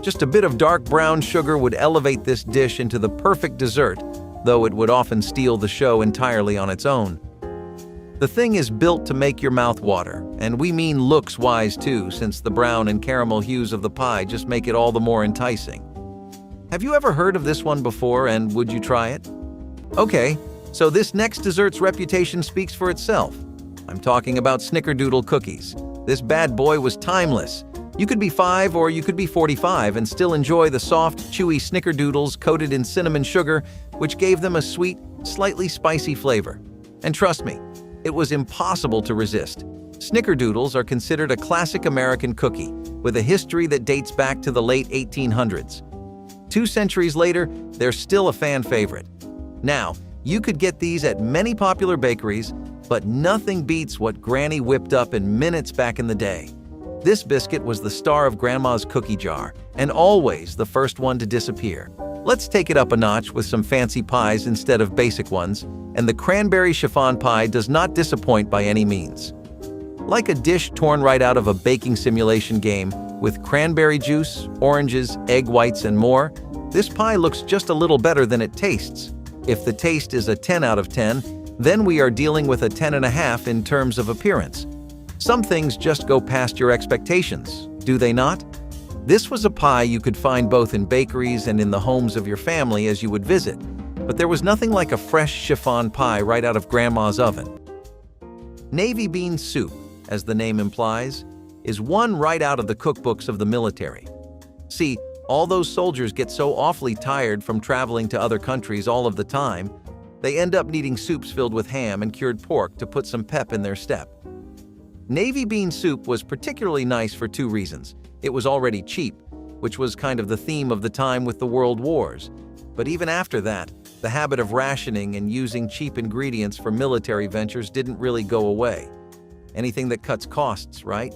Just a bit of dark brown sugar would elevate this dish into the perfect dessert, though it would often steal the show entirely on its own. The thing is built to make your mouth water, and we mean looks-wise too, since the brown and caramel hues of the pie just make it all the more enticing. Have you ever heard of this one before, and would you try it? Okay, so this next dessert's reputation speaks for itself. I'm talking about Snickerdoodle cookies. This bad boy was timeless. You could be 5 or you could be 45 and still enjoy the soft, chewy Snickerdoodles coated in cinnamon sugar, which gave them a sweet, slightly spicy flavor. And trust me, it was impossible to resist. Snickerdoodles are considered a classic American cookie, with a history that dates back to the late 1800s. 2 centuries later, they're still a fan favorite. Now, you could get these at many popular bakeries, but nothing beats what Granny whipped up in minutes back in the day. This biscuit was the star of Grandma's cookie jar, and always the first one to disappear. Let's take it up a notch with some fancy pies instead of basic ones, and the cranberry chiffon pie does not disappoint by any means. Like a dish torn right out of a baking simulation game, with cranberry juice, oranges, egg whites, and more, this pie looks just a little better than it tastes. If the taste is a 10 out of 10, then we are dealing with a 10.5 in terms of appearance. Some things just go past your expectations, do they not? This was a pie you could find both in bakeries and in the homes of your family as you would visit, but there was nothing like a fresh chiffon pie right out of Grandma's oven. Navy bean soup, as the name implies, is one right out of the cookbooks of the military. See, all those soldiers get so awfully tired from traveling to other countries all of the time, they end up needing soups filled with ham and cured pork to put some pep in their step. Navy bean soup was particularly nice for 2 reasons. It was already cheap, which was kind of the theme of the time with the World Wars. But even after that, the habit of rationing and using cheap ingredients for military ventures didn't really go away. Anything that cuts costs, right?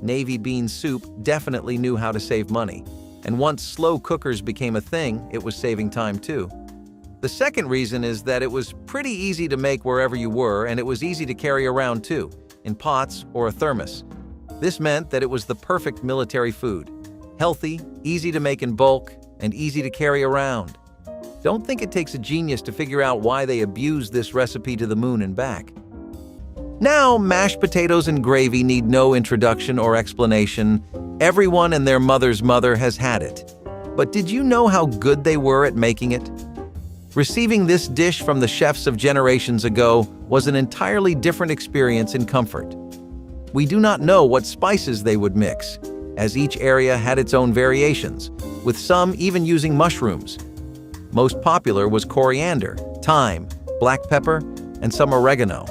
navy bean soup definitely knew how to save money. And once slow cookers became a thing, it was saving time too. The second reason is that it was pretty easy to make wherever you were, and it was easy to carry around too, in pots or a thermos. This meant that it was the perfect military food. Healthy, easy to make in bulk, and easy to carry around. Don't think it takes a genius to figure out why they abused this recipe to the moon and back. Now, mashed potatoes and gravy need no introduction or explanation. Everyone and their mother's mother has had it. But did you know how good they were at making it? Receiving this dish from the chefs of generations ago was an entirely different experience in comfort. We do not know what spices they would mix, as each area had its own variations, with some even using mushrooms. Most popular was coriander, thyme, black pepper, and some oregano.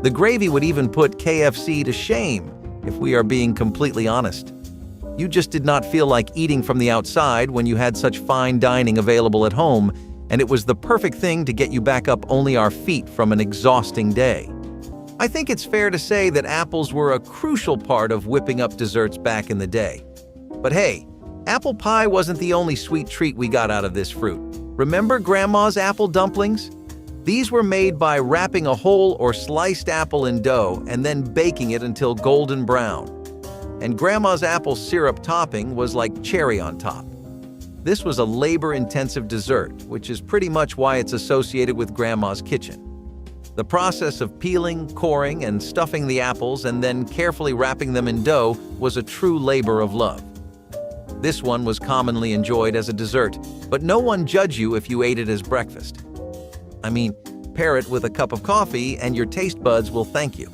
The gravy would even put KFC to shame, if we are being completely honest. You just did not feel like eating from the outside when you had such fine dining available at home, and it was the perfect thing to get you back up only our feet from an exhausting day. I think it's fair to say that apples were a crucial part of whipping up desserts back in the day. But hey, apple pie wasn't the only sweet treat we got out of this fruit. Remember Grandma's apple dumplings? These were made by wrapping a whole or sliced apple in dough and then baking it until golden brown. And Grandma's apple syrup topping was like cherry on top. This was a labor-intensive dessert, which is pretty much why it's associated with Grandma's kitchen. The process of peeling, coring, and stuffing the apples and then carefully wrapping them in dough was a true labor of love. This one was commonly enjoyed as a dessert, but no one judged you if you ate it as breakfast. I mean, pair it with a cup of coffee and your taste buds will thank you.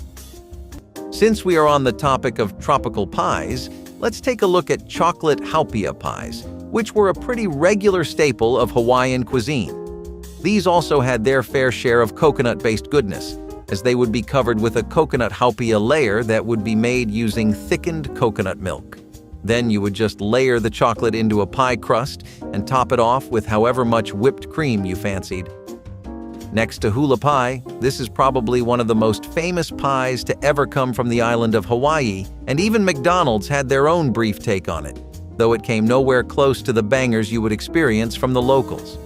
Since we are on the topic of tropical pies, let's take a look at chocolate haupia pies, which were a pretty regular staple of Hawaiian cuisine. These also had their fair share of coconut-based goodness, as they would be covered with a coconut haupia layer that would be made using thickened coconut milk. Then you would just layer the chocolate into a pie crust and top it off with however much whipped cream you fancied. Next to hula pie, this is probably one of the most famous pies to ever come from the island of Hawaii, and even McDonald's had their own brief take on it, though it came nowhere close to the bangers you would experience from the locals.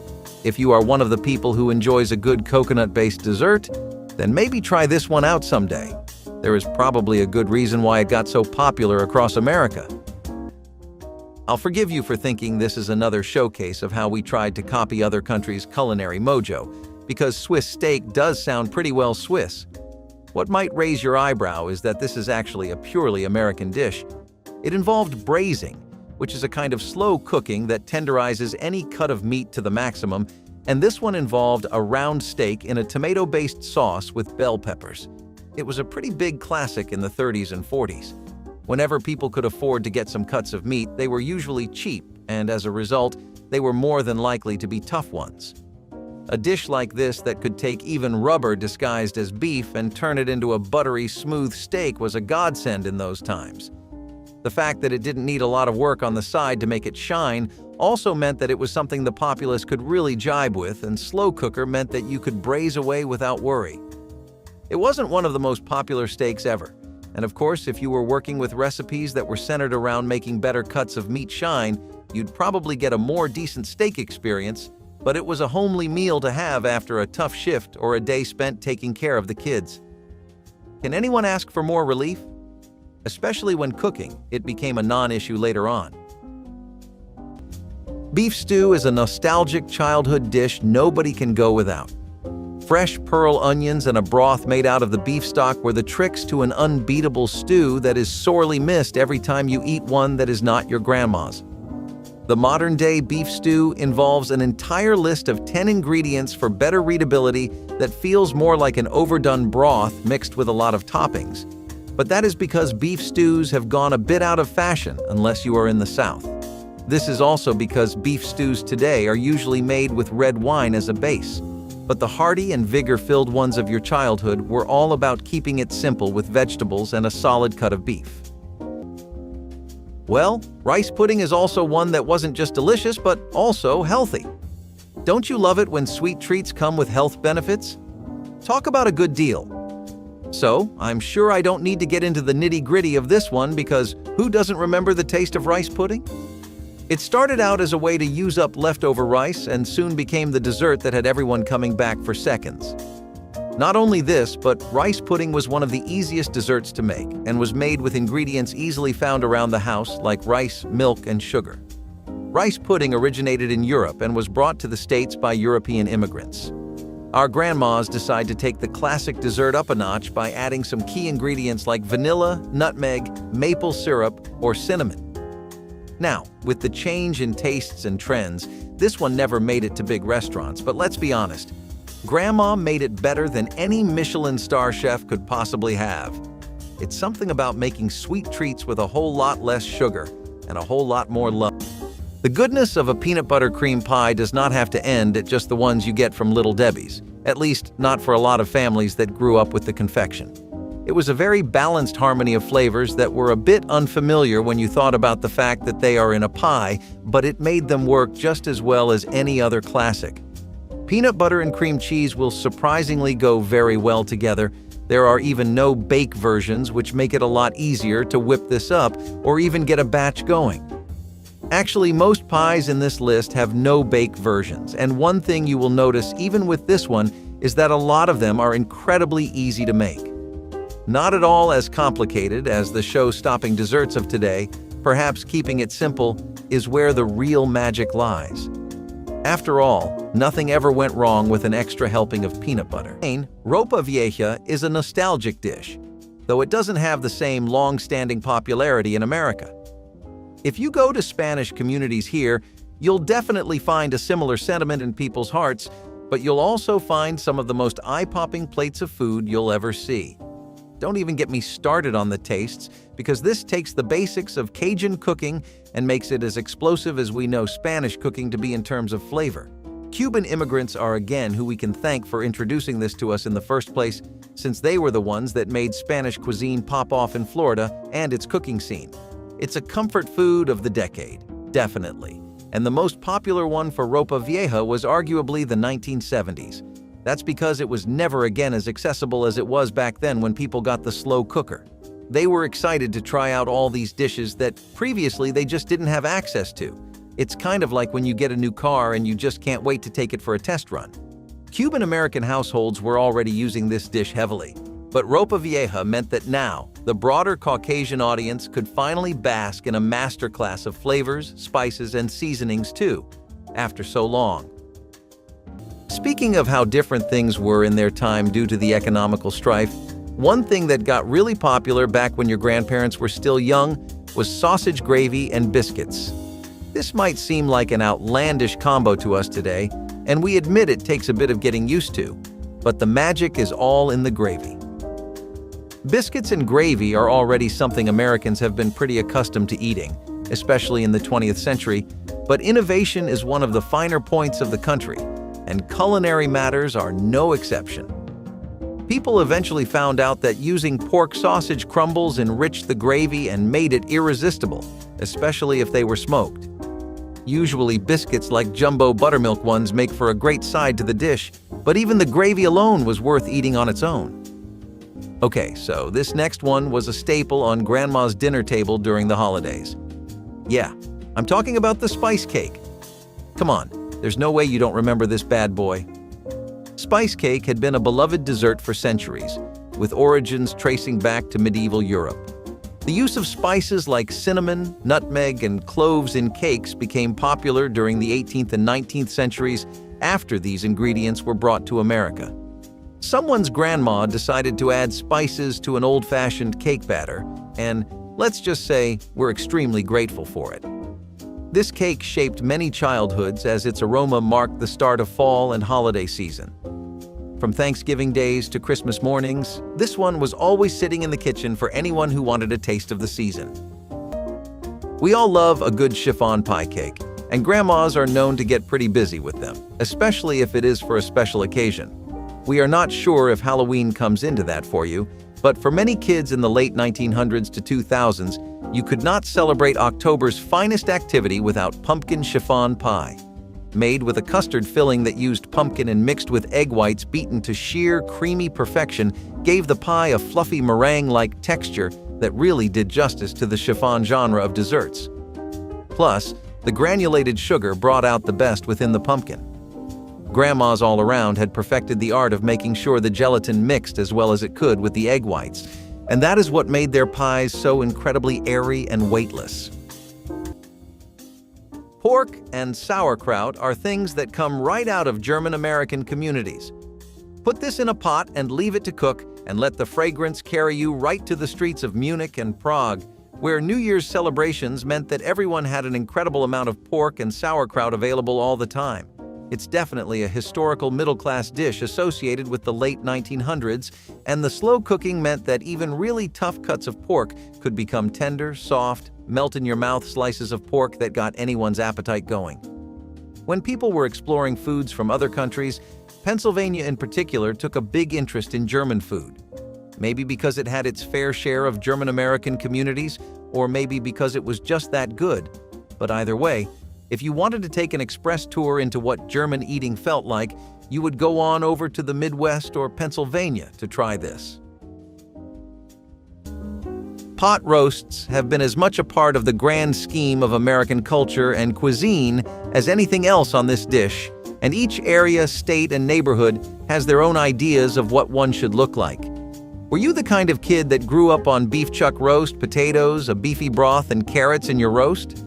If you are one of the people who enjoys a good coconut-based dessert, then maybe try this one out someday. There is probably a good reason why it got so popular across America. I'll forgive you for thinking this is another showcase of how we tried to copy other countries' culinary mojo, because Swiss steak does sound pretty well Swiss. What might raise your eyebrow is that this is actually a purely American dish. It involved braising, which is a kind of slow cooking that tenderizes any cut of meat to the maximum, and this one involved a round steak in a tomato-based sauce with bell peppers. It was a pretty big classic in the 30s and 40s. Whenever people could afford to get some cuts of meat, they were usually cheap, and as a result, they were more than likely to be tough ones. A dish like this that could take even rubber disguised as beef and turn it into a buttery, smooth steak was a godsend in those times. The fact that it didn't need a lot of work on the side to make it shine also meant that it was something the populace could really jibe with, and slow cooker meant that you could braise away without worry. It wasn't one of the most popular steaks ever, and of course, if you were working with recipes that were centered around making better cuts of meat shine, you'd probably get a more decent steak experience, but it was a homely meal to have after a tough shift or a day spent taking care of the kids. Can anyone ask for more relief? Especially when cooking, it became a non-issue later on. Beef stew is a nostalgic childhood dish nobody can go without. Fresh pearl onions and a broth made out of the beef stock were the tricks to an unbeatable stew that is sorely missed every time you eat one that is not your grandma's. The modern-day beef stew involves an entire list of 10 ingredients for better readability that feels more like an overdone broth mixed with a lot of toppings. But that is because beef stews have gone a bit out of fashion unless you are in the South. This is also because beef stews today are usually made with red wine as a base. But the hearty and vigor-filled ones of your childhood were all about keeping it simple with vegetables and a solid cut of beef. Well, rice pudding is also one that wasn't just delicious, but also healthy. Don't you love it when sweet treats come with health benefits? Talk about a good deal. So, I'm sure I don't need to get into the nitty-gritty of this one because who doesn't remember the taste of rice pudding? It started out as a way to use up leftover rice and soon became the dessert that had everyone coming back for seconds. Not only this, but rice pudding was one of the easiest desserts to make and was made with ingredients easily found around the house like rice, milk, and sugar. Rice pudding originated in Europe and was brought to the States by European immigrants. Our grandmas decided to take the classic dessert up a notch by adding some key ingredients like vanilla, nutmeg, maple syrup, or cinnamon. Now, with the change in tastes and trends, this one never made it to big restaurants, but let's be honest, Grandma made it better than any Michelin star chef could possibly have. It's something about making sweet treats with a whole lot less sugar and a whole lot more love. The goodness of a peanut butter cream pie does not have to end at just the ones you get from Little Debbie's, at least not for a lot of families that grew up with the confection. It was a very balanced harmony of flavors that were a bit unfamiliar when you thought about the fact that they are in a pie, but it made them work just as well as any other classic. Peanut butter and cream cheese will surprisingly go very well together. There are even no bake versions, which make it a lot easier to whip this up or even get a batch going. Actually, most pies in this list have no bake versions, and one thing you will notice even with this one is that a lot of them are incredibly easy to make. Not at all as complicated as the show-stopping desserts of today, perhaps keeping it simple is where the real magic lies. After all, nothing ever went wrong with an extra helping of peanut butter. Ropa vieja is a nostalgic dish, though it doesn't have the same long-standing popularity in America. If you go to Spanish communities here, you'll definitely find a similar sentiment in people's hearts, but you'll also find some of the most eye-popping plates of food you'll ever see. Don't even get me started on the tastes, because this takes the basics of Cajun cooking and makes it as explosive as we know Spanish cooking to be in terms of flavor. Cuban immigrants are again who we can thank for introducing this to us in the first place, since they were the ones that made Spanish cuisine pop off in Florida and its cooking scene. It's a comfort food of the decade, definitely, and the most popular one for Ropa Vieja was arguably the 1970s. That's because it was never again as accessible as it was back then when people got the slow cooker. They were excited to try out all these dishes that previously they just didn't have access to. It's kind of like when you get a new car and you just can't wait to take it for a test run. Cuban American households were already using this dish heavily, but Ropa Vieja meant that now, the broader Caucasian audience could finally bask in a masterclass of flavors, spices, and seasonings too, after so long. Speaking of how different things were in their time due to the economical strife, one thing that got really popular back when your grandparents were still young was sausage gravy and biscuits. This might seem like an outlandish combo to us today, and we admit it takes a bit of getting used to, but the magic is all in the gravy. Biscuits and gravy are already something Americans have been pretty accustomed to eating, especially in the 20th century, but innovation is one of the finer points of the country, and culinary matters are no exception. People eventually found out that using pork sausage crumbles enriched the gravy and made it irresistible, especially if they were smoked. Usually biscuits like jumbo buttermilk ones make for a great side to the dish, but even the gravy alone was worth eating on its own. Okay, so this next one was a staple on Grandma's dinner table during the holidays. Yeah, I'm talking about the spice cake. Come on, there's no way you don't remember this bad boy. Spice cake had been a beloved dessert for centuries, with origins tracing back to medieval Europe. The use of spices like cinnamon, nutmeg, and cloves in cakes became popular during the 18th and 19th centuries after these ingredients were brought to America. Someone's grandma decided to add spices to an old-fashioned cake batter, and let's just say we're extremely grateful for it. This cake shaped many childhoods as its aroma marked the start of fall and holiday season. From Thanksgiving days to Christmas mornings, this one was always sitting in the kitchen for anyone who wanted a taste of the season. We all love a good chiffon pie cake, and grandmas are known to get pretty busy with them, especially if it is for a special occasion. We are not sure if Halloween comes into that for you, but for many kids in the late 1900s to 2000s, you could not celebrate October's finest activity without pumpkin chiffon pie. made with a custard filling that used pumpkin and mixed with egg whites beaten to sheer, creamy perfection, gave the pie a fluffy meringue-like texture that really did justice to the chiffon genre of desserts. Plus, the granulated sugar brought out the best within the pumpkin. Grandmas all around had perfected the art of making sure the gelatin mixed as well as it could with the egg whites, and that is what made their pies so incredibly airy and weightless. Pork and sauerkraut are things that come right out of German-American communities. Put this in a pot and leave it to cook, and let the fragrance carry you right to the streets of Munich and Prague, where New Year's celebrations meant that everyone had an incredible amount of pork and sauerkraut available all the time. It's definitely a historical middle-class dish associated with the late 1900s, and the slow cooking meant that even really tough cuts of pork could become tender, soft, melt-in-your-mouth slices of pork that got anyone's appetite going. When people were exploring foods from other countries, Pennsylvania in particular took a big interest in German food. Maybe because it had its fair share of German-American communities, or maybe because it was just that good. But either way, if you wanted to take an express tour into what German eating felt like, you would go on over to the Midwest or Pennsylvania to try this. Pot roasts have been as much a part of the grand scheme of American culture and cuisine as anything else on this dish, and each area, state, and neighborhood has their own ideas of what one should look like. Were you the kind of kid that grew up on beef chuck roast, potatoes, a beefy broth, and carrots in your roast?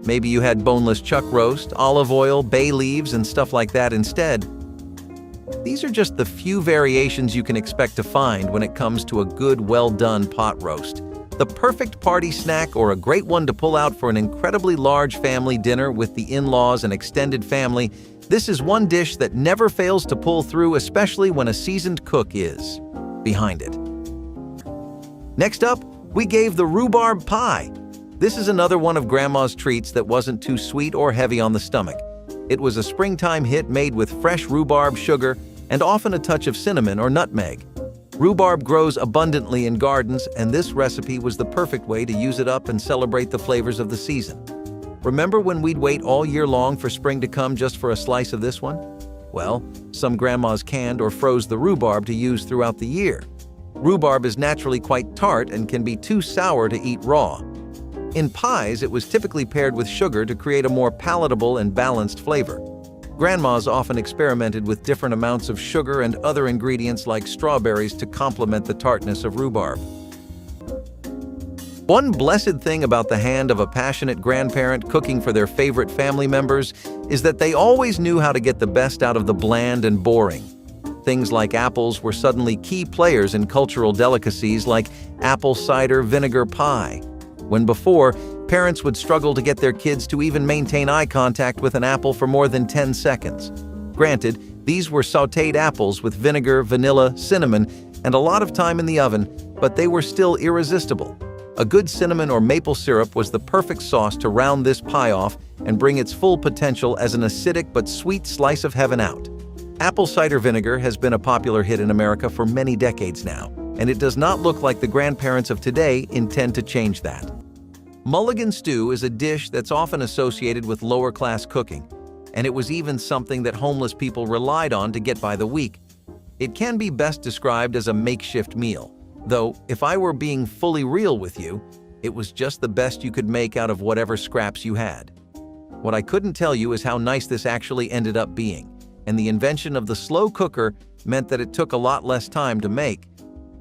Maybe you had boneless chuck roast, olive oil, bay leaves, and stuff like that instead. These are just the few variations you can expect to find when it comes to a good, well-done pot roast. The perfect party snack or a great one to pull out for an incredibly large family dinner with the in-laws and extended family, this is one dish that never fails to pull through, especially when a seasoned cook is behind it. Next up, we gave the rhubarb pie. This is another one of Grandma's treats that wasn't too sweet or heavy on the stomach. It was a springtime hit made with fresh rhubarb sugar and often a touch of cinnamon or nutmeg. Rhubarb grows abundantly in gardens, and this recipe was the perfect way to use it up and celebrate the flavors of the season. Remember when we'd wait all year long for spring to come just for a slice of this one? Well, some grandmas canned or froze the rhubarb to use throughout the year. Rhubarb is naturally quite tart and can be too sour to eat raw. In pies, it was typically paired with sugar to create a more palatable and balanced flavor. Grandmas often experimented with different amounts of sugar and other ingredients like strawberries to complement the tartness of rhubarb. One blessed thing about the hand of a passionate grandparent cooking for their favorite family members is that they always knew how to get the best out of the bland and boring. Things like apples were suddenly key players in cultural delicacies like apple cider vinegar pie, when before, parents would struggle to get their kids to even maintain eye contact with an apple for more than 10 seconds. Granted, these were sautéed apples with vinegar, vanilla, cinnamon, and a lot of time in the oven, but they were still irresistible. A good cinnamon or maple syrup was the perfect sauce to round this pie off and bring its full potential as an acidic but sweet slice of heaven out. Apple cider vinegar has been a popular hit in America for many decades now, and it does not look like the grandparents of today intend to change that. Mulligan stew is a dish that's often associated with lower-class cooking, and it was even something that homeless people relied on to get by the week. It can be best described as a makeshift meal, though if I were being fully real with you, it was just the best you could make out of whatever scraps you had. What I couldn't tell you is how nice this actually ended up being, and the invention of the slow cooker meant that it took a lot less time to make.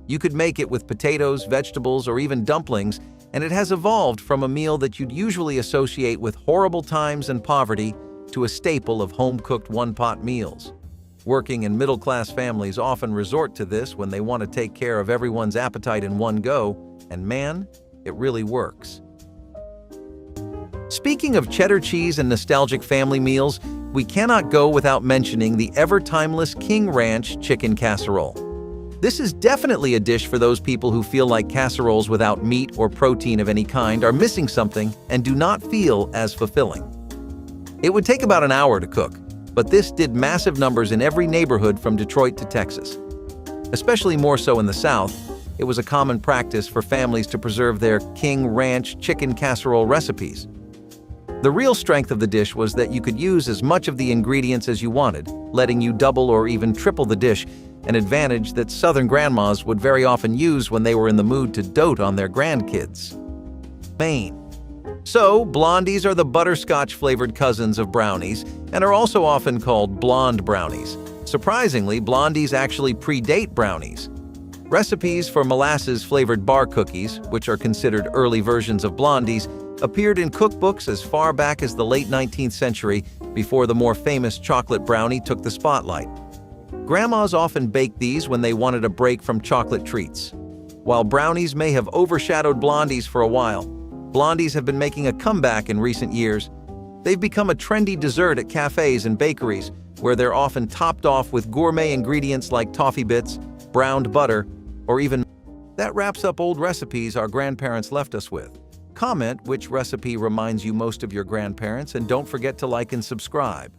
You could make it with potatoes, vegetables, or even dumplings, and it has evolved from a meal that you'd usually associate with horrible times and poverty to a staple of home-cooked one-pot meals. Working and middle-class families often resort to this when they want to take care of everyone's appetite in one go, and man, it really works. Speaking of cheddar cheese and nostalgic family meals, we cannot go without mentioning the ever-timeless King Ranch chicken casserole. This is definitely a dish for those people who feel like casseroles without meat or protein of any kind are missing something and do not feel as fulfilling. It would take about an hour to cook, but this did massive numbers in every neighborhood from Detroit to Texas. Especially more so in the South, it was a common practice for families to preserve their King Ranch chicken casserole recipes. The real strength of the dish was that you could use as much of the ingredients as you wanted, letting you double or even triple the dish, an advantage that Southern grandmas would very often use when they were in the mood to dote on their grandkids. Maine. So, blondies are the butterscotch-flavored cousins of brownies and are also often called blonde brownies. Surprisingly, blondies actually predate brownies. Recipes for molasses-flavored bar cookies, which are considered early versions of blondies, appeared in cookbooks as far back as the late 19th century, before the more famous chocolate brownie took the spotlight. Grandmas often baked these when they wanted a break from chocolate treats. While brownies may have overshadowed blondies for a while, blondies have been making a comeback in recent years. They've become a trendy dessert at cafes and bakeries, where they're often topped off with gourmet ingredients like toffee bits, browned butter, or even... That wraps up old recipes our grandparents left us with. Comment which recipe reminds you most of your grandparents, and don't forget to like and subscribe.